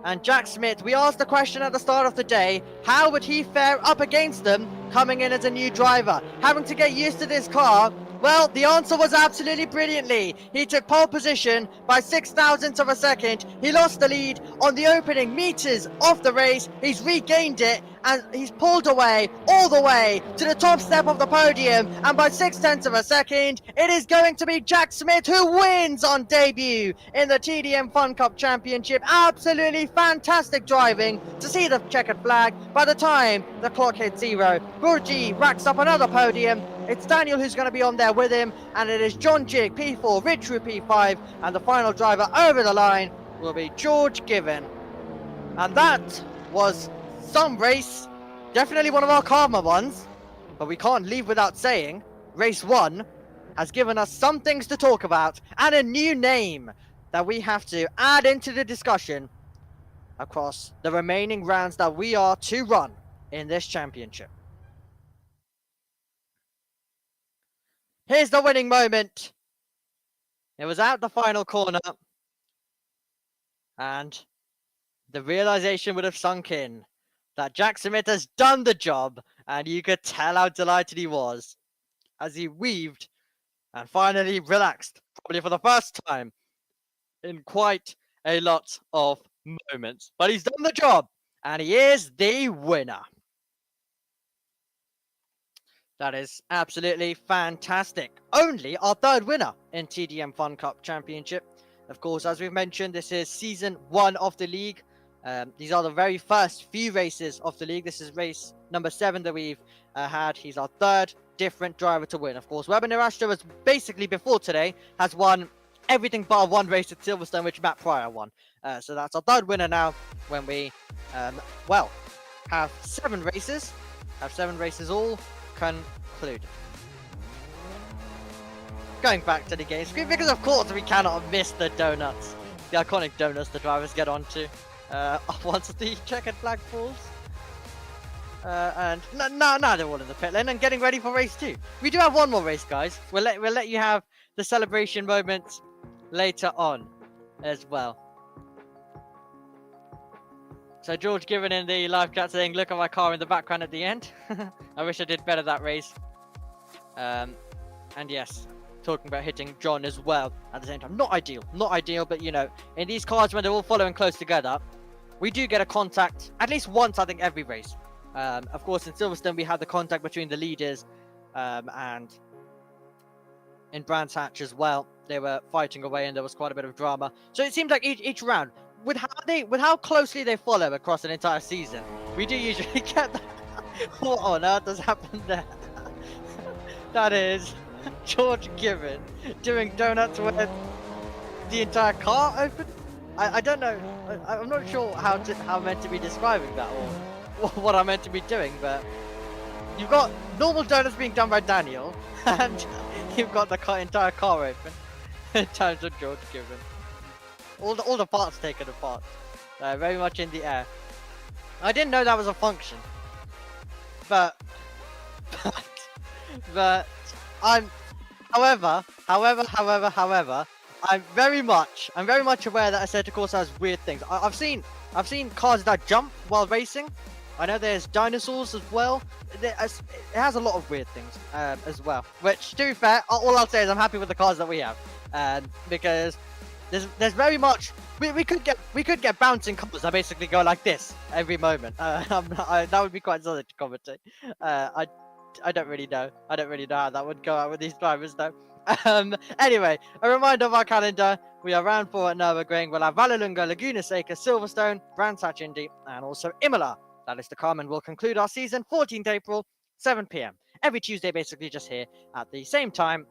A: And Jack Smith, we asked the question at the start of the day, how would he fare up against them coming in as a new driver? Having to get used to this car Well, the answer was absolutely brilliantly. He took pole position by 0.06 of a second. He lost the lead on the opening meters of the race. He's regained it and he's pulled away all the way to the top step of the podium. And by 0.6 of a second, it is going to be Jack Smith who wins on debut in the TDM FunCup Championship. Absolutely fantastic driving to see the checkered flag. By the time the clock hits 0, Burgi racks up another podium. It's Daniel who's going to be on there with him, and it is John Jig, P4, Richard, P5, and the final driver over the line will be George Given. And that was some race, definitely one of our calmer ones, but we can't leave without saying, race 1 has given us some things to talk about, and a new name that we have to add into the discussion across the remaining rounds that we are to run in this championship. Here's the winning moment. It was out the final corner. And the realization would have sunk in that Jack Smith has done the job. And you could tell how delighted he was as he weaved and finally relaxed, probably for the first time in quite a lot of moments. But he's done the job and he is the winner. That is absolutely fantastic. Only our third winner in TDM FunCup Championship. Of course, as we've mentioned, this is season 1 of the league. These are the very first few races of the league. This is race number 7 that we've had. He's our third different driver to win. Of course, Weber Nirashtra was basically before today has won everything bar one race at Silverstone, which Matt Pryor won. So that's our third winner now when we, have 7 races. Have 7 races all concluded. Going back to the game screen, because of course we cannot miss the donuts. The iconic donuts the drivers get onto once the checkered flag falls. And now they're all in the pit lane and getting ready for race 2. We do have one more race, guys. We'll let you have the celebration moment later on as well. So George Given in the live chat saying, look at my car in the background at the end. I wish I did better that race. And yes, talking about hitting John as well at the same time. Not ideal, but you know, in these cars when they're all following close together, we do get a contact at least once, I think, every race. Of course, in Silverstone, we had the contact between the leaders and in Brands Hatch as well. They were fighting away and there was quite a bit of drama. So it seems like each round, with how closely they follow across an entire season, we do usually get that. What on earth has happened there? That is George Given doing donuts with the entire car open. I don't know. I'm not sure how I'm meant to be describing that or what I'm meant to be doing, but you've got normal donuts being done by Daniel, and you've got the entire car open in terms of George Given. All the parts taken apart, very much in the air. I didn't know that was a function, but I'm, however, I'm very much aware that Assetto Corsa has weird things. I've seen cars that jump while racing. I know there's dinosaurs as well. It has a lot of weird things as well. Which, to be fair, all I'll say is I'm happy with the cars that we have, because there's very much we could get bouncing cars that basically go like this every moment. That would be quite solid to commentate. I don't really know how that would go out with these drivers though. Anyway, a reminder of our calendar. We are round 4 at Nurburgring. We'll have Vallelunga, Laguna Seca, Silverstone, Brands Hatch Indy, and also Imola. That is to come, and we'll conclude our season 14th April, 7 PM. Every Tuesday, basically just here at the same time.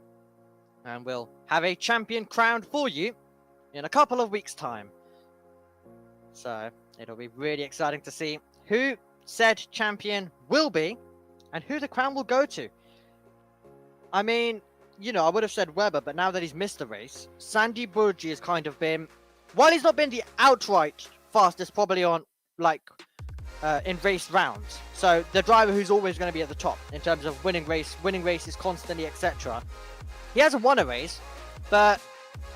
A: And we'll have a champion crowned for you in a couple of weeks' time. So it'll be really exciting to see who said champion will be and who the crown will go to. I mean, you know, I would have said Weber, but now that he's missed the race, Sandy Burgi has kind of been, while he's not been the outright fastest, probably on, like, in race rounds. So the driver who's always going to be at the top in terms of winning races constantly, etc. He hasn't won a race, but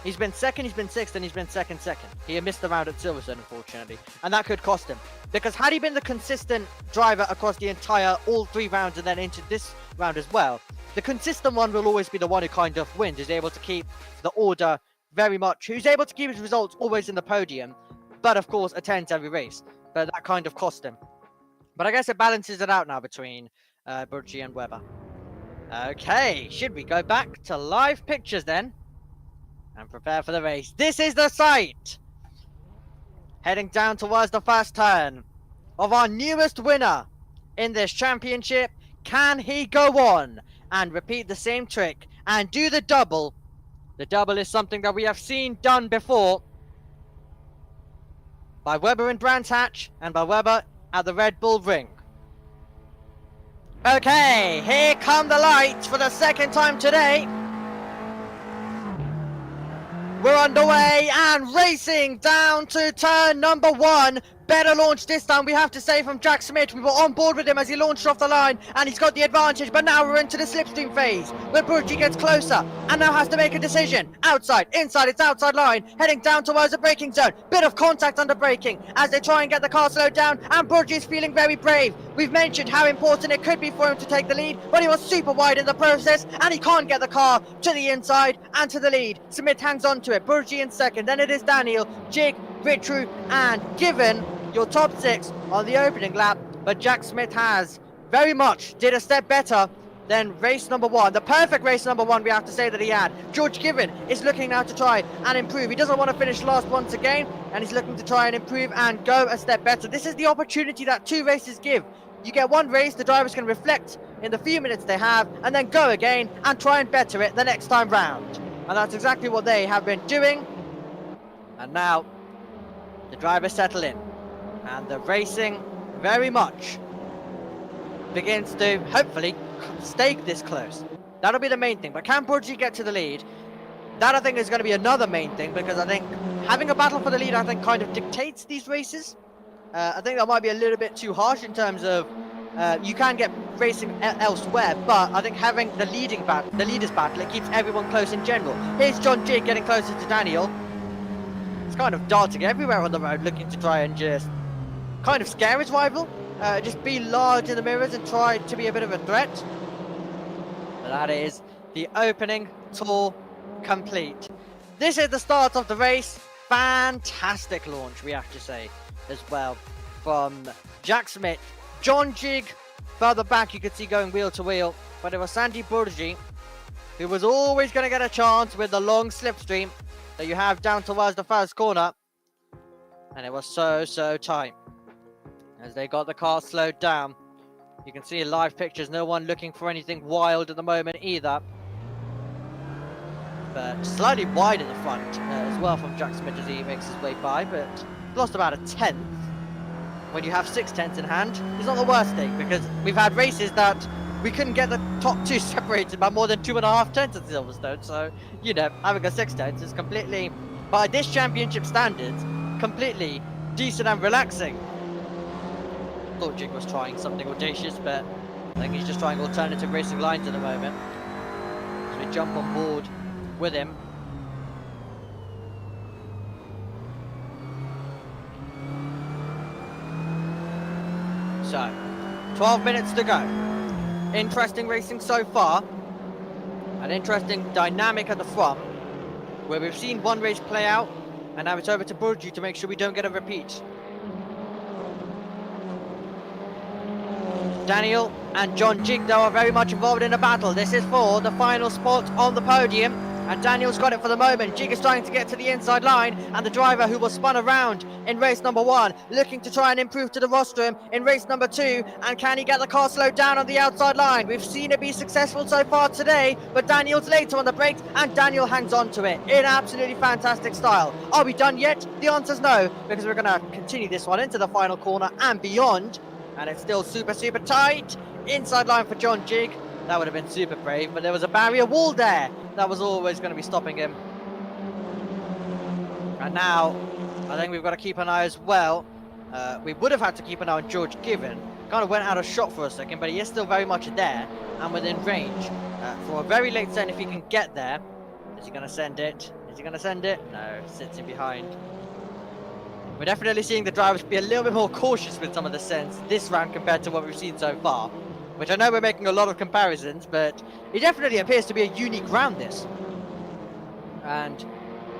A: he's been second, he's been 6th, and he's been second. He had missed the round at Silverstone, unfortunately, and that could cost him. Because had he been the consistent driver across the entire all 3 rounds and then into this round as well, the consistent one will always be the one who kind of wins, who's able to keep the order very much, who's able to keep his results always in the podium, but of course attends every race. But that kind of cost him. But I guess it balances it out now between Burgi and Webber. Okay, should we go back to live pictures then? And prepare for the race. This is the site! Heading down towards the first turn of our newest winner in this championship. Can he go on and repeat the same trick and do the double? The double is something that we have seen done before by Webber in Brands Hatch and by Webber at the Red Bull Ring. Okay, here come the lights for the second time today. We're underway and racing down to turn number 1. Better launch this time, we have to say, from Jack Smith. We were on board with him as he launched off the line, and he's got the advantage. But now we're into the slipstream phase, where Burgi gets closer and now has to make a decision. Outside, inside, it's outside line, heading down towards the braking zone. Bit of contact under braking as they try and get the car slowed down, and Burgi is feeling very brave. We've mentioned how important it could be for him to take the lead, but he was super wide in the process, and he can't get the car to the inside and to the lead. Smith hangs on to it, Burgi in second, then it is Daniel, Jig, Ritru, and Given. Your top 6 on the opening lap, but Jack Smith has very much did a step better than race number 1. The perfect race number 1, we have to say that he had. George Given is looking now to try and improve. He doesn't want to finish last once again, and he's looking to try and improve and go a step better. This is the opportunity that 2 races give. You get 1 race, the drivers can reflect in the few minutes they have, and then go again and try and better it the next time round. And that's exactly what they have been doing. And now the drivers settle in. And the racing very much begins to, hopefully, stay this close. That'll be the main thing. But can Burgi get to the lead? That, I think, is going to be another main thing, because I think having a battle for the lead, I think, kind of dictates these races. I think that might be a little bit too harsh in terms of you can get racing elsewhere, but I think having the leaders battle, it keeps everyone close in general. Here's John Jig getting closer to Daniel. He's kind of darting everywhere on the road, looking to try and just kind of scare his rival, just be large in the mirrors and try to be a bit of a threat. But that is the opening tour complete. This is the start of the race. Fantastic launch, we have to say, as well, from Jack Smith. John Jig further back, you could see going wheel to wheel, but it was Sandy Burgi who was always going to get a chance with the long slipstream that you have down towards the first corner, and it was so tight as they got the car slowed down. You can see in live pictures, no one looking for anything wild at the moment either. But slightly wide in the front as well from Jack Smith as he makes his way by, but lost about a 10th. When you have 6 tenths in hand, it's not the worst thing, because we've had races that we couldn't get the top 2 separated by more than 2.5 tenths at Silverstone. So, you know, having a 6 tenths is completely, by this championship standards, completely decent and relaxing. Thought Jig was trying something audacious, but I think he's just trying alternative racing lines at the moment. So we jump on board with him. So, 12 minutes to go. Interesting racing so far. An interesting dynamic at the front, where we've seen one race play out, and now it's over to Burgi to make sure we don't get a repeat. Daniel and John Jig, though, are very much involved in a battle. This is for the final spot on the podium, and Daniel's got it for the moment. Jig is trying to get to the inside line, and the driver who was spun around in race number 1, looking to try and improve to the rostrum in race number 2, and can he get the car slowed down on the outside line? We've seen it be successful so far today, but Daniel's later on the brakes, and Daniel hangs on to it in absolutely fantastic style. Are we done yet? The answer's no, because we're going to continue this one into the final corner and beyond. And it's still super tight. Inside line for John Jig. That would have been super brave, but there was a barrier wall there. That was always going to be stopping him. And now, I think we've got to keep an eye as well. We would have had to keep an eye on George Given. Kind of went out of shot for a second, but he is still very much there and within range. For a very late send, if he can get there. Is he going to send it? Is he going to send it? No, sits in behind. We're definitely seeing the drivers be a little bit more cautious with some of the sends this round compared to what we've seen so far. which I know we're making a lot of comparisons, but it definitely appears to be a unique round, this. And,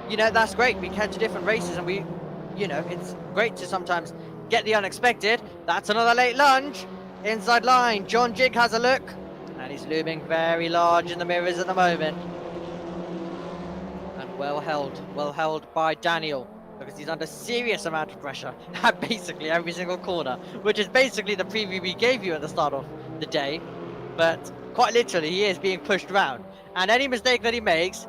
A: you know, that's great. We head to different races and we, you know, it's great to sometimes get the unexpected. That's another late lunge. Inside line, John Jig has a look. And he's looming very large in the mirrors at the moment. And well held by Daniel, because he's under serious amount of pressure at basically every single corner, which is basically the preview we gave you at the start of the day. But quite literally, he is being pushed around. And any mistake that he makes,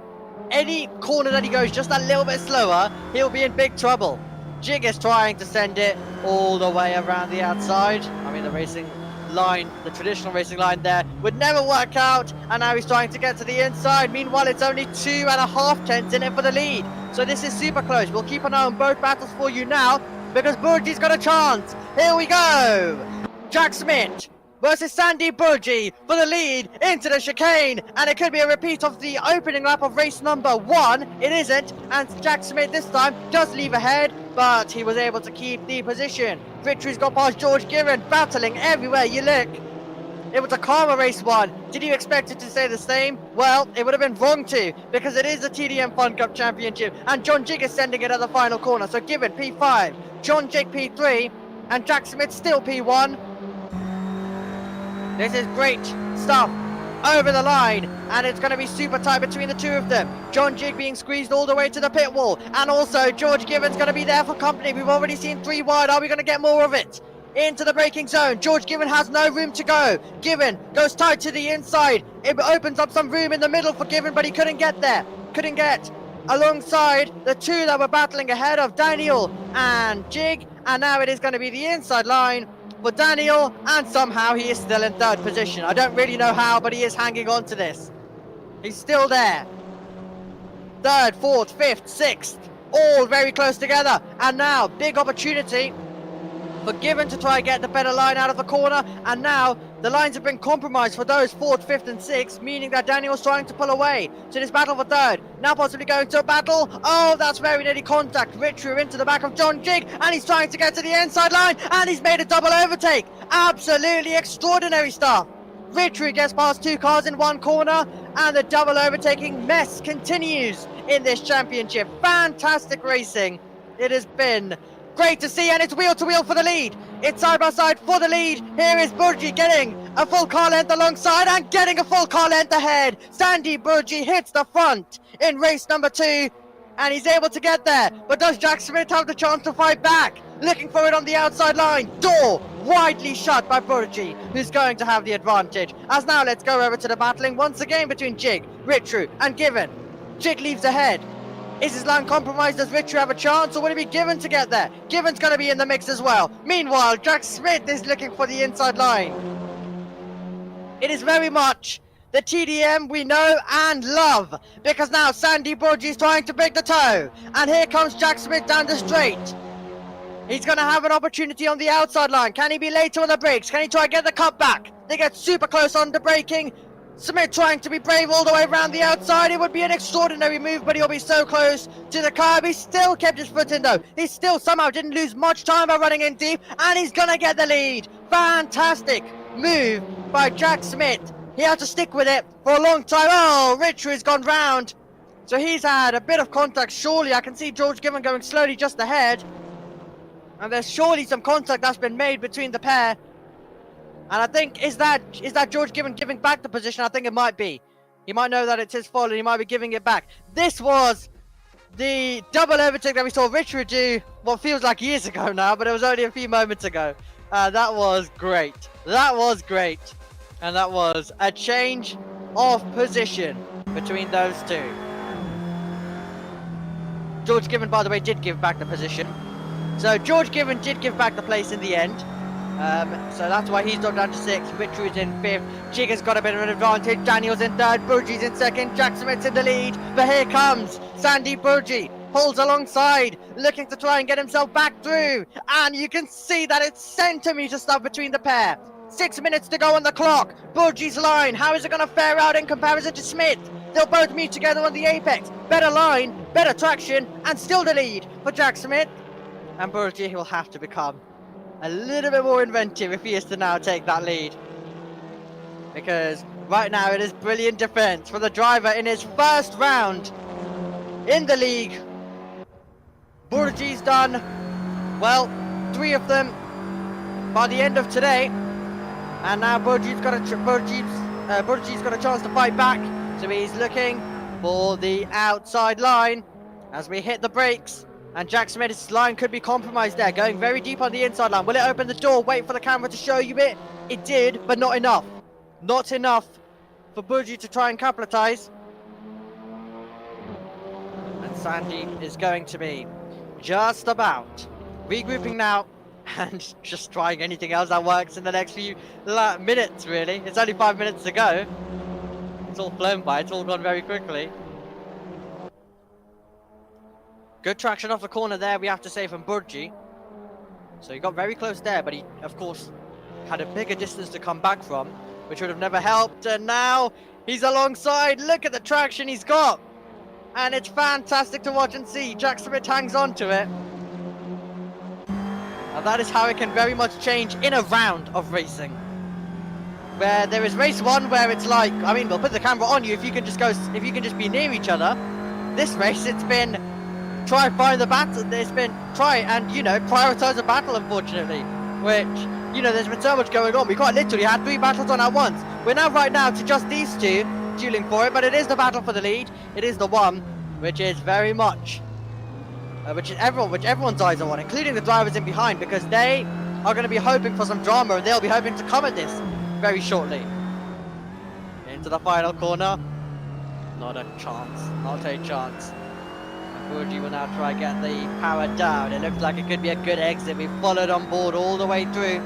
A: any corner that he goes just a little bit slower, he'll be in big trouble. Jig is trying to send it all the way around the outside. I mean, the racing line, the traditional racing line there, would never work out, and now he's trying to get to the inside. Meanwhile, it's only 2.5 tenths in it for the lead, so this is super close. We'll keep an eye on both battles for you now, because Burgi's got a chance. Here we go. Jack Smith versus Sandy Burgi for the lead into the chicane, and it could be a repeat of the opening lap of race number 1. It isn't, and Jack Smith this time does leave ahead, but he was able to keep the position. Linktree got past George Given, battling everywhere you look. It was a calmer race 1. Did you expect it to stay the same? Well, it would have been wrong to, because it is the TDM FunCup Championship, and John Jig is sending it at the final corner. So Given P5, John Jig P3, and Jack Smith still P1. This is great stuff over the line, and it's going to be super tight between the two of them. John Jig being squeezed all the way to the pit wall, and also George Given's going to be there for company. We've already seen 3 wide. Are we going to get more of it? Into the braking zone. George Given has no room to go. Given goes tight to the inside. It opens up some room in the middle for Given, but he couldn't get there. Couldn't get alongside the two that were battling ahead of Daniel and Jig, and now it is going to be the inside line for Daniel, and somehow he is still in 3rd position. I don't really know how, but he is hanging on to this. He's still there. 3rd, 4th, 5th, 6th, all very close together. And now, big opportunity for Given to try and get the better line out of the corner. And now, the lines have been compromised for those 4th, 5th, and 6th, meaning that Daniel's trying to pull away to this battle for 3rd. Now possibly going to a battle. Oh, that's very nearly contact. Linktree into the back of John Jig, and he's trying to get to the inside line, and he's made a double overtake. Absolutely extraordinary stuff. Linktree gets past 2 cars in 1 corner, and the double overtaking mess continues in this championship. Fantastic racing. It has been great to see, and it's wheel to wheel for the lead. It's side by side for the lead. Here is Burgi getting a full car length alongside and getting a full car length ahead. Sandy Burgi hits the front in race number 2, and he's able to get there. But does Jack Smith have the chance to fight back? Looking for it on the outside line. Door widely shut by Burgi, who's going to have the advantage. As now let's go over to the battling once again between Jig, Linktree, and Given. Jig leaves ahead. Is his line compromised? Does Linktree have a chance, or will it be Given to get there? Given's going to be in the mix as well. Meanwhile, Jack Smith is looking for the inside line. It is very much the TDM we know and love, because now Sandy Burgi is trying to break the toe, and here comes Jack Smith down the straight. He's going to have an opportunity on the outside line. Can he be later on the brakes? Can he try and get the cut back? They get super close on the braking. Smith trying to be brave all the way around the outside. It would be an extraordinary move, but he'll be so close to the curb. He still kept his foot in though. He still somehow didn't lose much time by running in deep, and he's gonna get the lead. Fantastic move by Jack Smith. He had to stick with it for a long time. Oh, Linktree gone round. So he's had a bit of contact, surely. I can see George Given going slowly just ahead. And there's surely some contact that's been made between the pair. And I think, is that George Given giving back the position? I think it might be. He might know that it's his fault and he might be giving it back. This was the double overtake that we saw Linktree do what feels like years ago now, but it was only a few moments ago. That was great. That was great. And that was a change of position between those two. George Given, by the way, did give back the position. So George Given did give back the place in the end. So that's why he's dropped down to 6th. Linktree is in 5th. Jig has got a bit of an advantage. Daniel's in 3rd. Burgi's in 2nd. Jack Smith's in the lead. But here comes Sandy Burgi. Pulls alongside, looking to try and get himself back through. And you can see that it's centimetre stuff between the pair. 6 minutes to go on the clock. Burgi's line. How is it going to fare out in comparison to Smith? They'll both meet together on the apex. Better line, better traction, and still the lead for Jack Smith. And Burgi will have to become a little bit more inventive if he is to now take that lead. because right now it is brilliant defense for the driver in his first round in the league. Burgi's done, well, 3 of them by the end of today, and now Burgi's got a chance to fight back, so he's looking for the outside line as we hit the brakes, and Jack Smith's line could be compromised there, going very deep on the inside line. Will it open the door? Wait for the camera to show you it. It did, but not enough. Not enough for Burgi to try and capitalize. And Sandy is going to be just about regrouping now and just trying anything else that works in the next few minutes, really. It's only 5 minutes to go. It's all flown by. It's all gone very quickly. Good traction off the corner there, we have to say, from Burgi. So he got very close there, but he, of course, had a bigger distance to come back from, which would have never helped. And now he's alongside. Look at the traction he's got. And it's fantastic to watch and see. Jack Smith hangs on to it. And that is how it can very much change in a round of racing. Where there is race 1 where it's like, I mean, we'll put the camera on you if you can just be near each other. This race, it's been try find the battle. There's been try and, you know, prioritize a battle, unfortunately. Which, you know, there's been so much going on. We quite literally had 3 battles on at once. We're now right now to just these 2 dueling for it, but it is the battle for the lead. It is the one which is very much which everyone's eyes are on, including the drivers in behind, because they are going to be hoping for some drama, and they'll be hoping to come at this very shortly. Into the final corner. Not a chance. Not a chance. Burgi will now try and get the power down. It looks like it could be a good exit. We've followed on board all the way through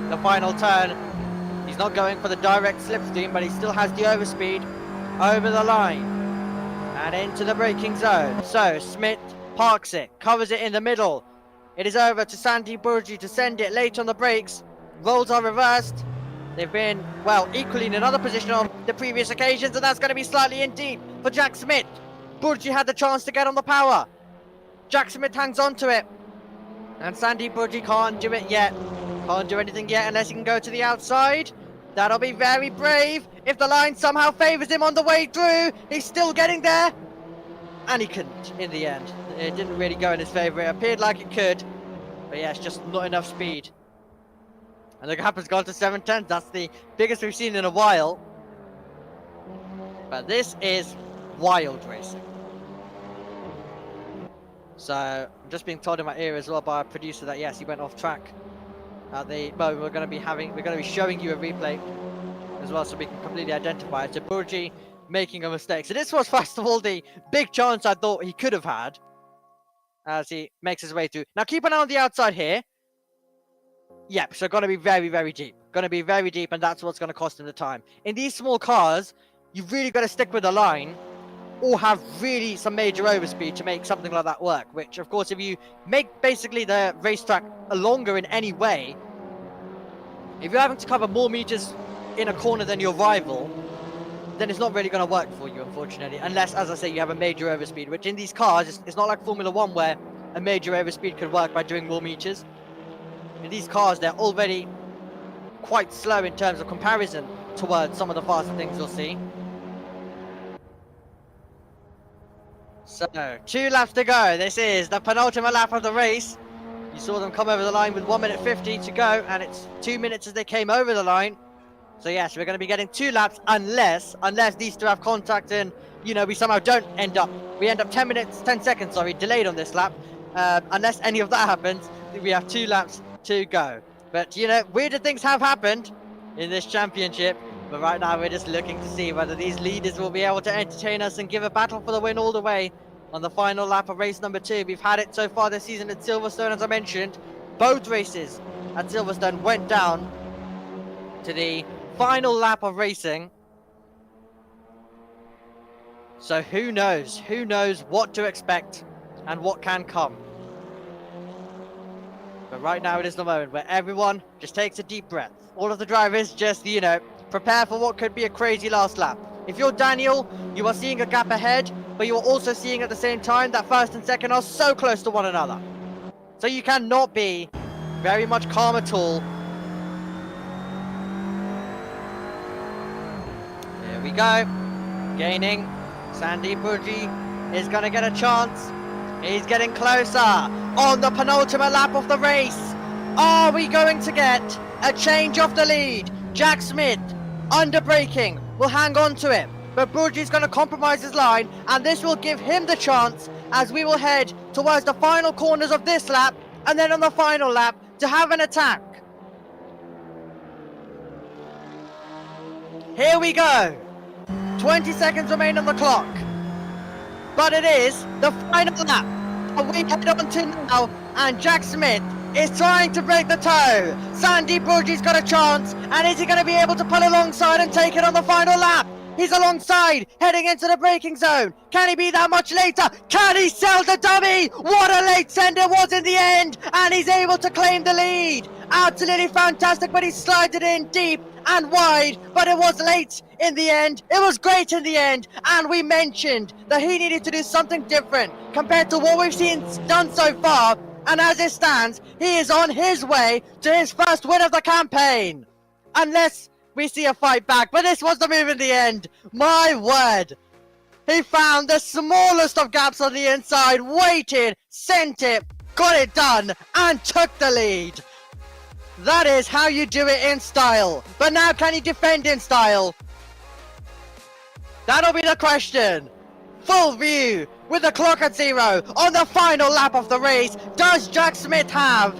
A: the final turn. He's not going for the direct slipstream, but he still has the overspeed over the line and into the braking zone. So Smith parks it, covers it in the middle. It is over to Sandy Burgi to send it late on the brakes. Roles are reversed. They've been, well, equally in another position on the previous occasions, and that's going to be slightly in deep for Jack Smith. Burgi had the chance to get on the power. Jack Smith hangs on to it. And Sandy Burgi can't do it yet. Can't do anything yet unless he can go to the outside. That'll be very brave. If the line somehow favours him on the way through, he's still getting there. And he couldn't in the end. It didn't really go in his favour. It appeared like it could. But yeah, it's just not enough speed. And the gap has gone to 7/10. That's the biggest we've seen in a while. But this is wild racing. So I'm just being told in my ear as well by our producer that yes, he went off track. But we're going to be showing you a replay as well, so we can completely identify it. So Burgi making a mistake. So this was first of all the big chance I thought he could have had as he makes his way through. Now keep an eye on the outside here. Yep, so going to be very, very deep. Going to be very deep, and that's what's going to cost him the time. In these small cars, you've really got to stick with the line or have really some major overspeed to make something like that work. Which, of course, if you make basically the racetrack longer in any way, if you're having to cover more meters in a corner than your rival, then it's not really going to work for you, unfortunately. Unless, as I say, you have a major overspeed, which in these cars, it's not like Formula 1 where a major overspeed could work by doing more meters. In these cars, they're already quite slow in terms of comparison towards some of the faster things you'll see. So, 2 laps to go. This is the penultimate lap of the race. You saw them come over the line with 1 minute 50 to go, and it's 2 minutes as they came over the line. So yes, we're going to be getting 2 laps unless these 2 have contact and, you know, we somehow we end up 10 seconds, delayed on this lap. Unless any of that happens, we have 2 laps to go. But, you know, weirder things have happened in this championship. But right now we're just looking to see whether these leaders will be able to entertain us and give a battle for the win all the way on the final lap of race number 2. We've had it so far this season at Silverstone, as I mentioned. Both races at Silverstone went down to the final lap of racing. So who knows what to expect and what can come. But right now it is the moment where everyone just takes a deep breath. All of the drivers just, you know, prepare for what could be a crazy last lap. If you're Daniel, you are seeing a gap ahead, but you are also seeing at the same time that first and second are so close to one another. So you cannot be very much calm at all. we go. Gaining. Sandy Burgi is going to get a chance. He's getting closer on the penultimate lap of the race. Are we going to get a change of the lead? Jack Smith, under braking, will hang on to it. But Burgi's going to compromise his line, and this will give him the chance as we will head towards the final corners of this lap, and then on the final lap to have an attack. Here we go. 20 seconds remain on the clock. But it is the final lap. And we head on to now, and Jack Smith is trying to break the toe. Sandy Burgi's got a chance, and is he going to be able to pull alongside and take it on the final lap? He's alongside, heading into the braking zone. Can he be that much later? Can he sell the dummy? What a late send it was in the end, and he's able to claim the lead. Absolutely fantastic, but he slided in deep and wide, but it was late in the end. It was great in the end, and we mentioned that he needed to do something different compared to what we've seen done so far, and as it stands, he is on his way to his first win of the campaign. Unless we see a fight back, but this was the move in the end. My word. He found the smallest of gaps on the inside, waited, sent it, got it done, and took the lead. That is how you do it in style. But now, can he defend in style? That'll be the question. Full view with the clock at 0 on the final lap of the race. Does Jack Smith have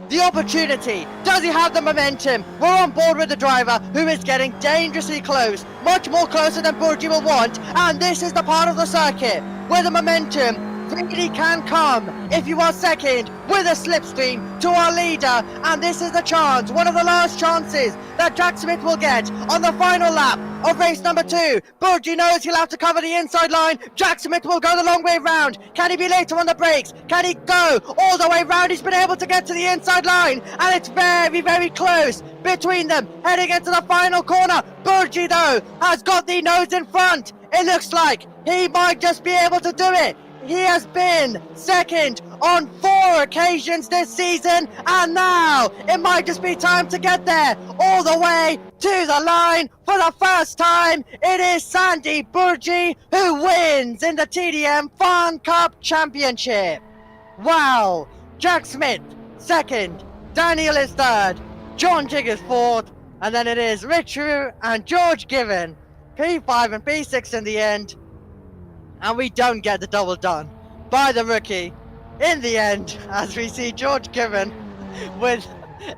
A: the opportunity? Does he have the momentum? We're on board with the driver who is getting dangerously close, much more closer than Burgi will want, and this is the part of the circuit where the momentum really can come if you are second with a slipstream to our leader, and this is the chance, one of the last chances that Jack Smith will get on the final lap of race number 2. Burgi knows he'll have to cover the inside line. Jack Smith will go the long way round. Can he be later on the brakes? Can he go all the way round? He's been able to get to the inside line, and it's very, very close between them heading into the final corner. Burgi, though, has got the nose in front. It looks like he might just be able to do it. He has been second on 4 occasions this season, and now it might just be time to get there all the way to the line for the first time. It is Sandy Burgi who wins in the TDM FunCup Championship. Wow. Jack Smith second, Daniel is third, John Jig is fourth, and then it is Rich Rue and George Given P5 and P6 in the end. And we don't get the double done by the rookie in the end, as we see George Given with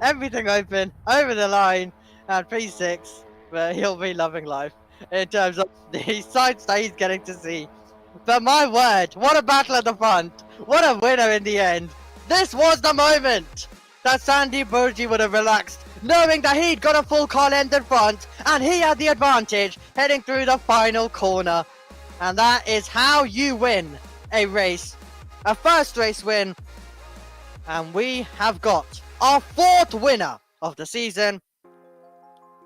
A: everything open over the line at P6, but he'll be loving life in terms of the sights that he's getting to see. But my word, what a battle at the front. What a winner in the end. This was the moment that Sandy Burgi would have relaxed, knowing that he'd got a full car length in front and he had the advantage heading through the final corner. And that is how you win a race, a first race win. And we have got our 4th winner of the season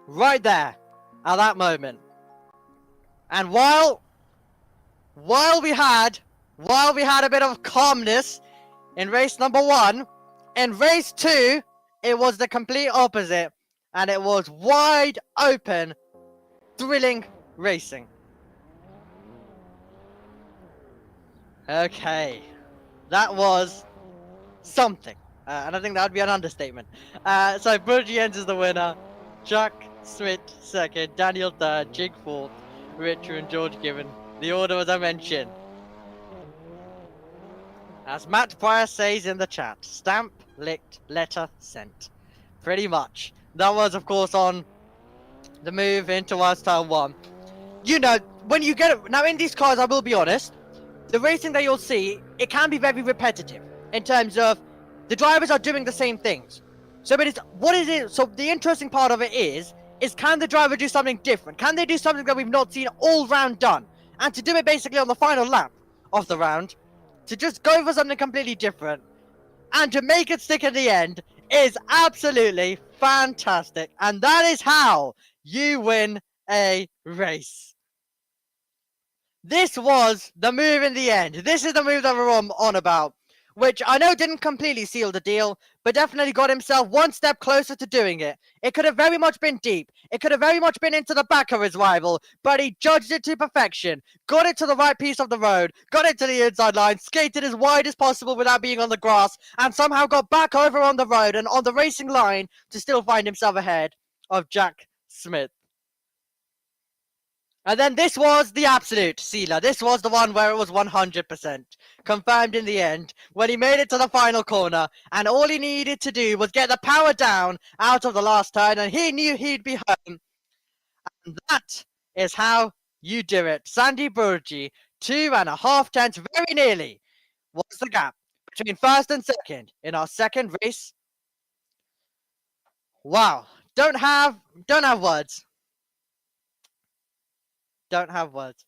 A: right there at that moment. And while we had a bit of calmness in race number 1, in race 2, it was the complete opposite, and it was wide open, thrilling racing. Okay, that was something, and I think that would be an understatement. So Burgi enters the winner, Jack Smith second, Daniel third, Jig fourth, Richard and George Given. The order as I mentioned. As Matt Pryor says in the chat, stamp, licked, letter, sent. Pretty much. That was, of course, on the move into our turn 1. You know, when you get it, now in these cars, I will be honest, the racing that you'll see, it can be very repetitive in terms of the drivers are doing the same things. So, but it's, what is it? So the interesting part of it is can the driver do something different? Can they do something that we've not seen all round done? And to do it basically on the final lap of the round, to just go for something completely different and to make it stick at the end is absolutely fantastic. And that is how you win a race. This was the move in the end. This is the move that we're on about. which I know didn't completely seal the deal, but definitely got himself one step closer to doing it. It could have very much been deep. It could have very much been into the back of his rival, but he judged it to perfection. Got it to the right piece of the road, got it to the inside line, skated as wide as possible without being on the grass, and somehow got back over on the road and on the racing line to still find himself ahead of Jack Smith. And then this was the absolute sealer. This was the one where it was 100% confirmed in the end when he made it to the final corner, and all he needed to do was get the power down out of the last turn, and he knew he'd be home. And that is how you do it. Sandy Burgi, 2.5 tenths, very nearly, was the gap between first and second in our second race. Wow, don't have words. Don't have words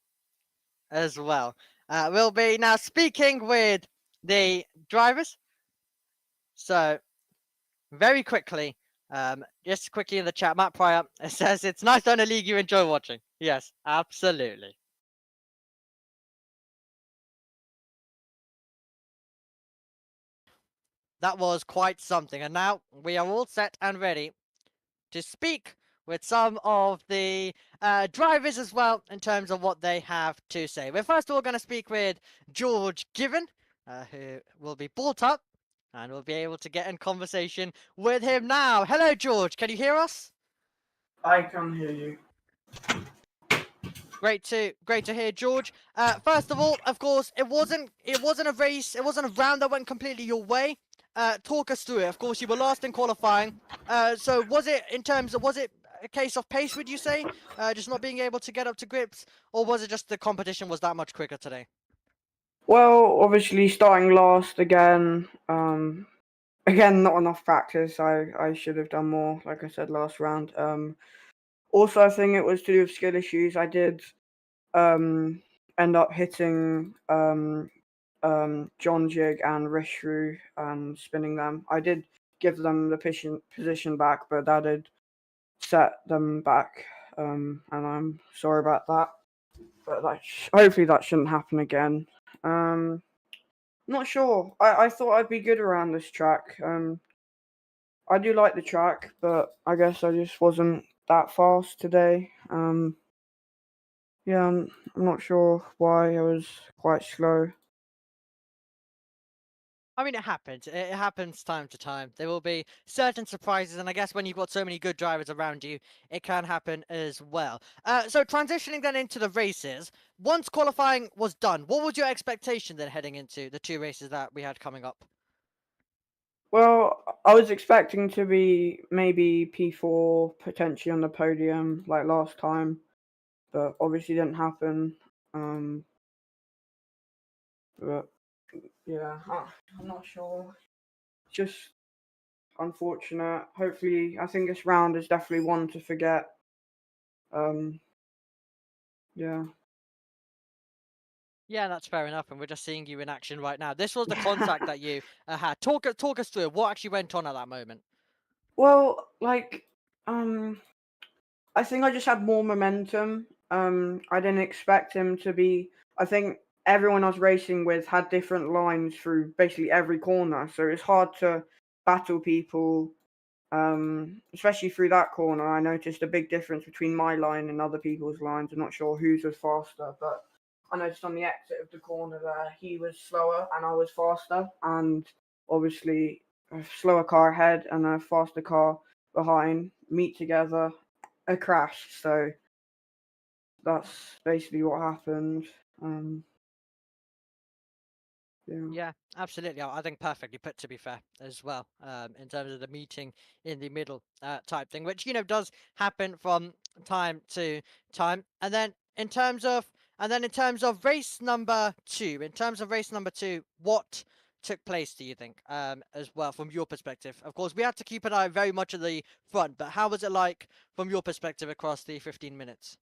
A: as well. We'll be now speaking with the drivers. So, very quickly, just quickly in the chat, Matt Pryor says it's nice to own a league you enjoy watching. Yes, absolutely. That was quite something. And now we are all set and ready to speak with some of the drivers as well in terms of what they have to say. We're first of all going to speak with George Given, who will be brought up, and we'll be able to get in conversation with him now. Hello, George. Can you hear us?
B: I can hear you.
A: Great to hear, George. First of all, of course, it wasn't a race. It wasn't a round that went completely your way. Talk us through it. Of course, you were last in qualifying. So was it a case of pace, would you say? Just not being able to get up to grips, or was it just the competition was that much quicker today?
B: Well, obviously starting last again. Again, not enough practice. I should have done more, like I said last round. Also, I think it was to do with skill issues. I did end up hitting John Jig and Rishru and spinning them. I did give them the position back, but that did set them back, and I'm sorry about that. But hopefully that shouldn't happen again. Not sure. I thought I'd be good around this track. I do like the track, but I guess I just wasn't that fast today. Yeah, I'm not sure why I was quite slow.
A: I mean, it happens. It happens time to time. There will be certain surprises, and I guess when you've got so many good drivers around you, it can happen as well. So transitioning then into the races, once qualifying was done, what was your expectation then heading into the two races that we had coming up?
B: Well, I was expecting to be maybe P4, potentially on the podium like last time, but obviously didn't happen. But yeah, I'm not sure. Just unfortunate. Hopefully, I think this round is definitely one to forget. Yeah.
A: Yeah, that's fair enough, and we're just seeing you in action right now. This was the contact that you had. Talk us through it. What actually went on at that moment?
B: Well, I think I just had more momentum. I didn't expect him to be. I think everyone I was racing with had different lines through basically every corner, so it's hard to battle people. Especially through that corner, I noticed a big difference between my line and other people's lines. I'm not sure whose was faster, but I noticed on the exit of the corner there, he was slower and I was faster. And obviously, a slower car ahead and a faster car behind meet together, a crash. So that's basically what happened.
A: Yeah, absolutely. I think perfectly put, to be fair, as well, in terms of the meeting in the middle type thing, which, does happen from time to time. And then in terms of race number two, what took place, do you think, as well, from your perspective? Of course, we had to keep an eye very much at the front, but how was it like from your perspective across the 15 minutes?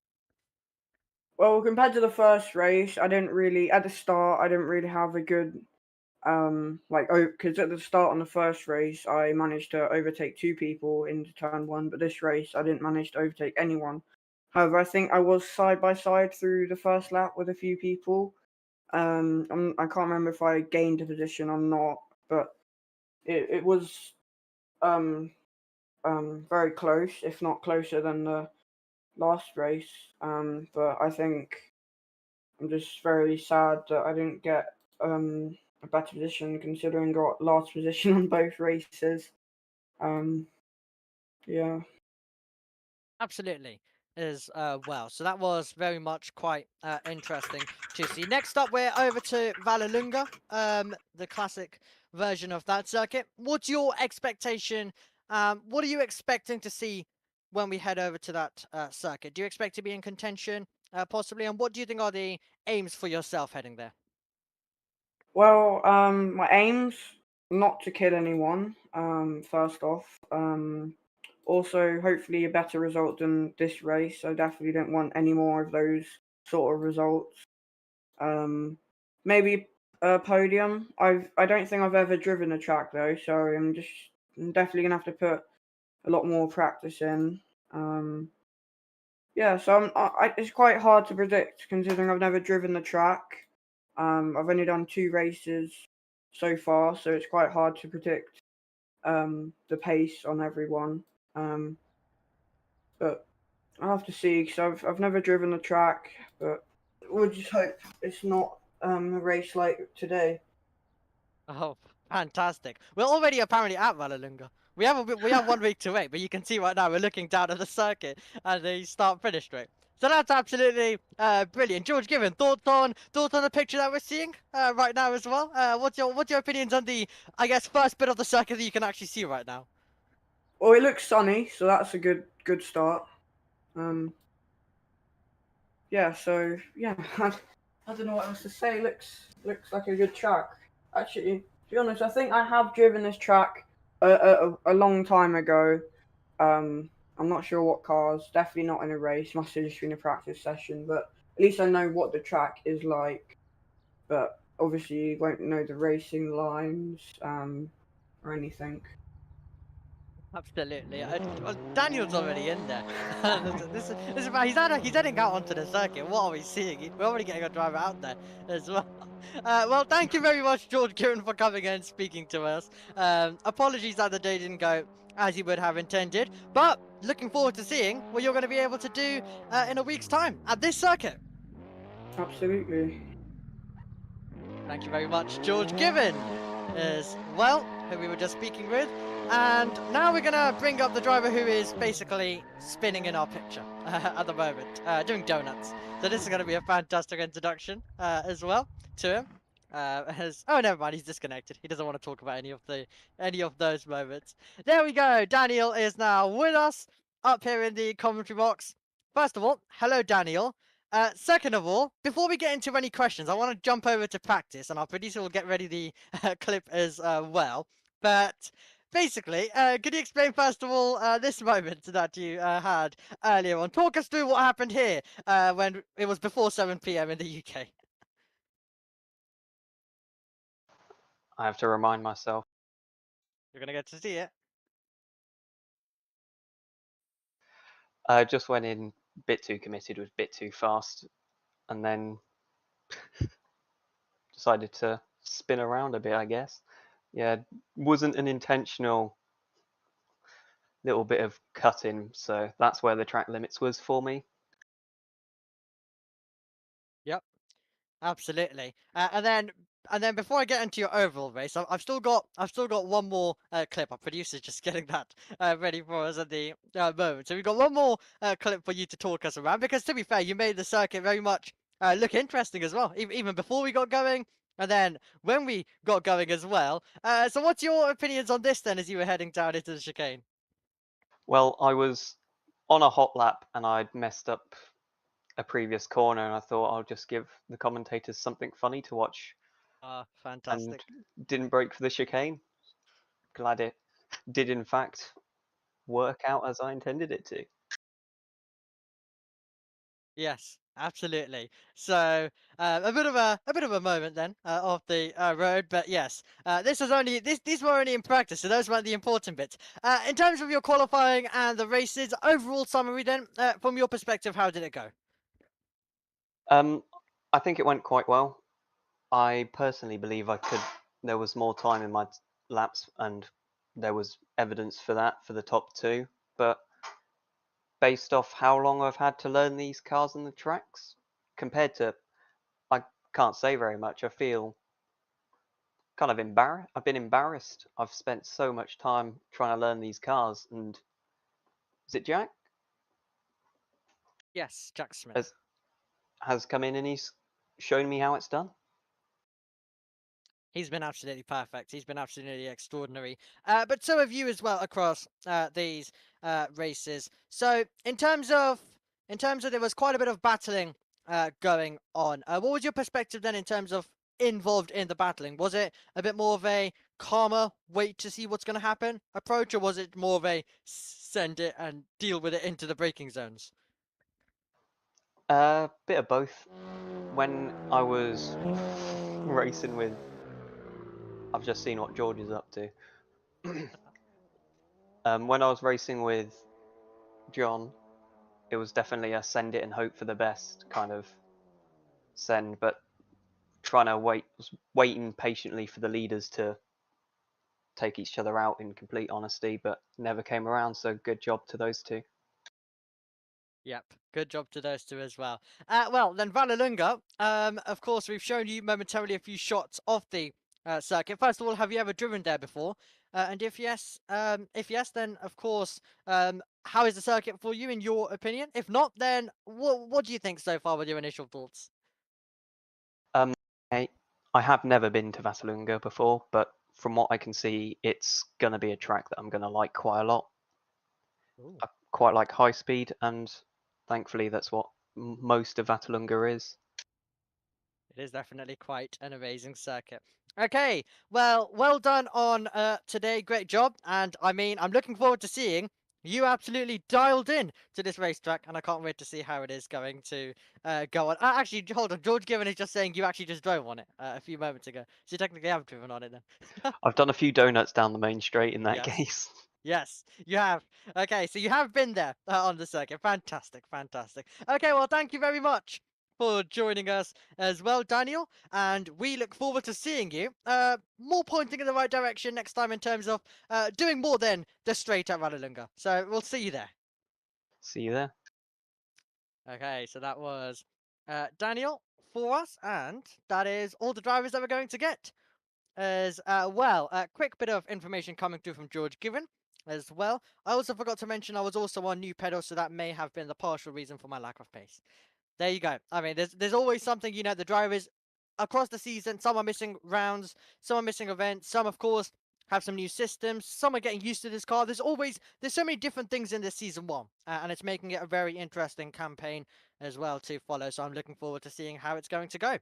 B: Well, compared to the first race, at the start, I didn't really have a good because at the start on the first race I managed to overtake two people into turn one, but this race I didn't manage to overtake anyone. However, I think I was side by side through the first lap with a few people. I can't remember if I gained a position or not, but it was very close, if not closer than the last race. But I think I'm just very sad that I didn't get a better position, considering I got last position on both races. Yeah.
A: Absolutely as well. So that was very much quite interesting to see. Next up, we're over to Vallelunga, the classic version of that circuit. What's your expectation? What are you expecting to see when we head over to that circuit? Do you expect to be in contention, possibly? And what do you think are the aims for yourself heading there?
B: Well, my aims not to kill anyone. First off. Also, hopefully, a better result than this race. I definitely don't want any more of those sort of results. Maybe a podium. I don't think I've ever driven a track though, so I'm definitely gonna have to put a lot more practice in. Yeah, so it's quite hard to predict considering I've never driven the track. I've only done 2 races so far, so it's quite hard to predict the pace on everyone. But I'll have to see because I've never driven the track, but we'll just hope it's not a race like today.
A: Oh, fantastic. We're already apparently at Vallelunga. We have 1 week to wait, but you can see right now we're looking down at the circuit and the start finish straight. So that's absolutely brilliant. George Given, thoughts on the picture that we're seeing right now as well? What's your opinions on the first bit of the circuit that you can actually see right now?
B: Well, it looks sunny, so that's a good start. Yeah, so yeah, I don't know what else to say. Looks like a good track. Actually, to be honest, I think I have driven this track a long time ago. I'm not sure what cars. Definitely not in a race. Must have just been a practice session. But at least I know what the track is like. But obviously, you won't know the racing lines or anything.
A: Absolutely. Daniel's already in there. This is about he's heading out onto the circuit. What are we seeing? We're already getting a driver out there as well. Well, thank you very much, George Kieran, for coming and speaking to us. Apologies that the day didn't go as you would have intended, but looking forward to seeing what you're going to be able to do in a week's time at this circuit.
B: Absolutely.
A: Thank you very much, George Given, as well, who we were just speaking with. And now we're going to bring up the driver who is basically spinning in our picture at the moment, doing donuts. So this is going to be a fantastic introduction as well to him. Oh, never mind, he's disconnected. He doesn't want to talk about any of those moments. There we go. Daniel is now with us up here in the commentary box. First of all, hello, Daniel. Second of all, before we get into any questions, I want to jump over to practice, and our producer will get ready the clip as well. But basically, could you explain first of all this moment that you had earlier on? Talk us through what happened here when it was before 7 p.m. in the UK.
C: I have to remind myself.
A: You're gonna get to see it.
C: I just went in a bit too committed, was a bit too fast, and then decided to spin around a bit, I guess. Yeah, wasn't an intentional little bit of cutting, so that's where the track limits was for me.
A: Yep. Absolutely. And then before I get into your overall race, I've still got one more clip. Our producer's just getting that ready for us at the moment. So we've got one more clip for you to talk us around. Because to be fair, you made the circuit very much look interesting as well, even before we got going, and then when we got going as well. So what's your opinions on this then, as you were heading down into the chicane?
C: Well, I was on a hot lap and I'd messed up a previous corner, and I thought I'll just give the commentators something funny to watch,
A: Ah,
C: and
A: fantastic.
C: didn't break for the chicane. Glad it did in fact work out as I intended it to.
A: Yes, absolutely. So a bit of a moment then of the road, but yes, this was only these were only in practice, so those weren't the important bits. In terms of your qualifying and the races, overall summary then, from your perspective, how did it go?
C: I think it went quite well. I personally believe I could there was more time in my laps, and there was evidence for that for the top two. But based off how long I've had to learn these cars and the tracks, compared to, I can't say very much. I feel kind of embarrassed. I've been embarrassed. I've spent so much time trying to learn these cars, and is it Jack?
A: Yes, Jack Smith.
C: Has come in and he's shown me how it's done.
A: He's been absolutely perfect. He's been absolutely extraordinary. But so have you as well across these races. So in terms of there was quite a bit of battling going on. What was your perspective then in terms of involved in the battling? Was it a bit more of a calmer wait to see what's going to happen approach, or was it more of a send it and deal with it into the braking zones?
C: Bit of both. When I was racing with, I've just seen what George is up to. When I was racing with John, it was definitely a send it and hope for the best kind of send, but trying to waiting patiently for the leaders to take each other out in complete honesty, but never came around. So good job to those two.
A: Yep, good job to those two as well. Well, then Vallelunga, of course, we've shown you momentarily a few shots of the circuit. First of all, have you ever driven there before? And if yes, then of course, how is the circuit for you in your opinion? If not, then what do you think so far with your initial thoughts?
C: I have never been to Vasalunga before, but from what I can see, it's going to be a track that I'm going to like quite a lot.
A: Ooh.
C: I quite like high speed, and thankfully that's what most of Vatalunga is.
A: It is definitely quite an amazing circuit. Okay, well done on today. Great job. And I mean, I'm looking forward to seeing you absolutely dialed in to this racetrack, and I can't wait to see how it is going to go on. Actually, hold on. George Given is just saying you actually just drove on it a few moments ago. So you technically have driven on it then.
C: I've done a few donuts down the main straight in that
A: Yes.
C: case.
A: Yes, you have. Okay, so you have been there on the circuit. Fantastic, fantastic. Okay, well, thank you very much for joining us as well, Daniel. And we look forward to seeing you more pointing in the right direction next time in terms of doing more than the straight at Vallelunga. So we'll see you there.
C: See you there.
A: Okay, so that was Daniel for us, and that is all the drivers that we're going to get. As well, a quick bit of information coming through from George Given as well. I also forgot to mention I was also on new pedals, so that may have been the partial reason for my lack of pace. There you go. I mean, there's always something, you know, the drivers across the season, some are missing rounds, some are missing events, some of course have some new systems, some are getting used to this car. There's so many different things in this season one, and it's making it a very interesting campaign as well to follow. So I'm looking forward to seeing how it's going to go.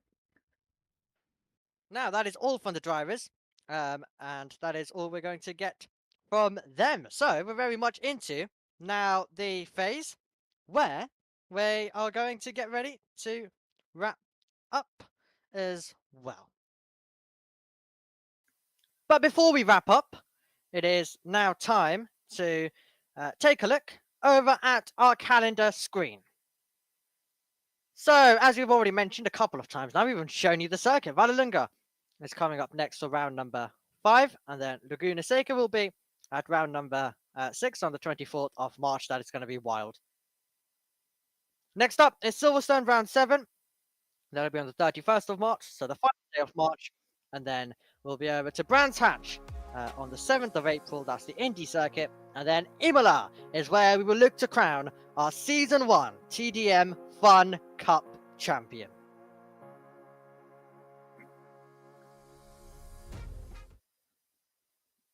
A: Now, that is all from the drivers, and that is all we're going to get from them. So, we're very much into now the phase where we are going to get ready to wrap up as well. But before we wrap up, it is now time to take a look over at our calendar screen. So, as we've already mentioned a couple of times now, we've even shown you the circuit. Vallelunga is coming up next for round number 5, and then Laguna Seca will be at round number 6 on the 24th of March. That is going to be wild. Next up is Silverstone round 7. That'll be on the 31st of March, so the final day of March, and then we'll be over to Brands Hatch on the 7th of April. That's the Indy circuit, and then Imola is where we will look to crown our Season 1 TDM FunCup champion.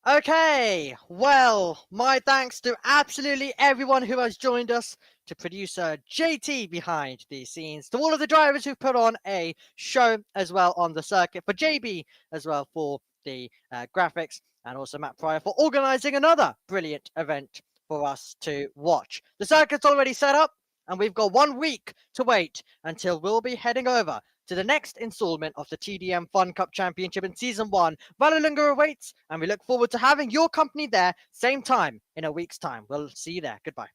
A: Okay, well, my thanks to absolutely everyone who has joined us, to producer JT behind the scenes, to all of the drivers who put on a show as well on the circuit, for JB as well for the graphics, and also Matt Pryor for organising another brilliant event for us to watch. The circuit's already set up, and we've got 1 week to wait until we'll be heading over to the next installment of the TDM FunCup Championship in Season 1. Vallelunga awaits, and we look forward to having your company there, same time in a week's time. We'll see you there. Goodbye.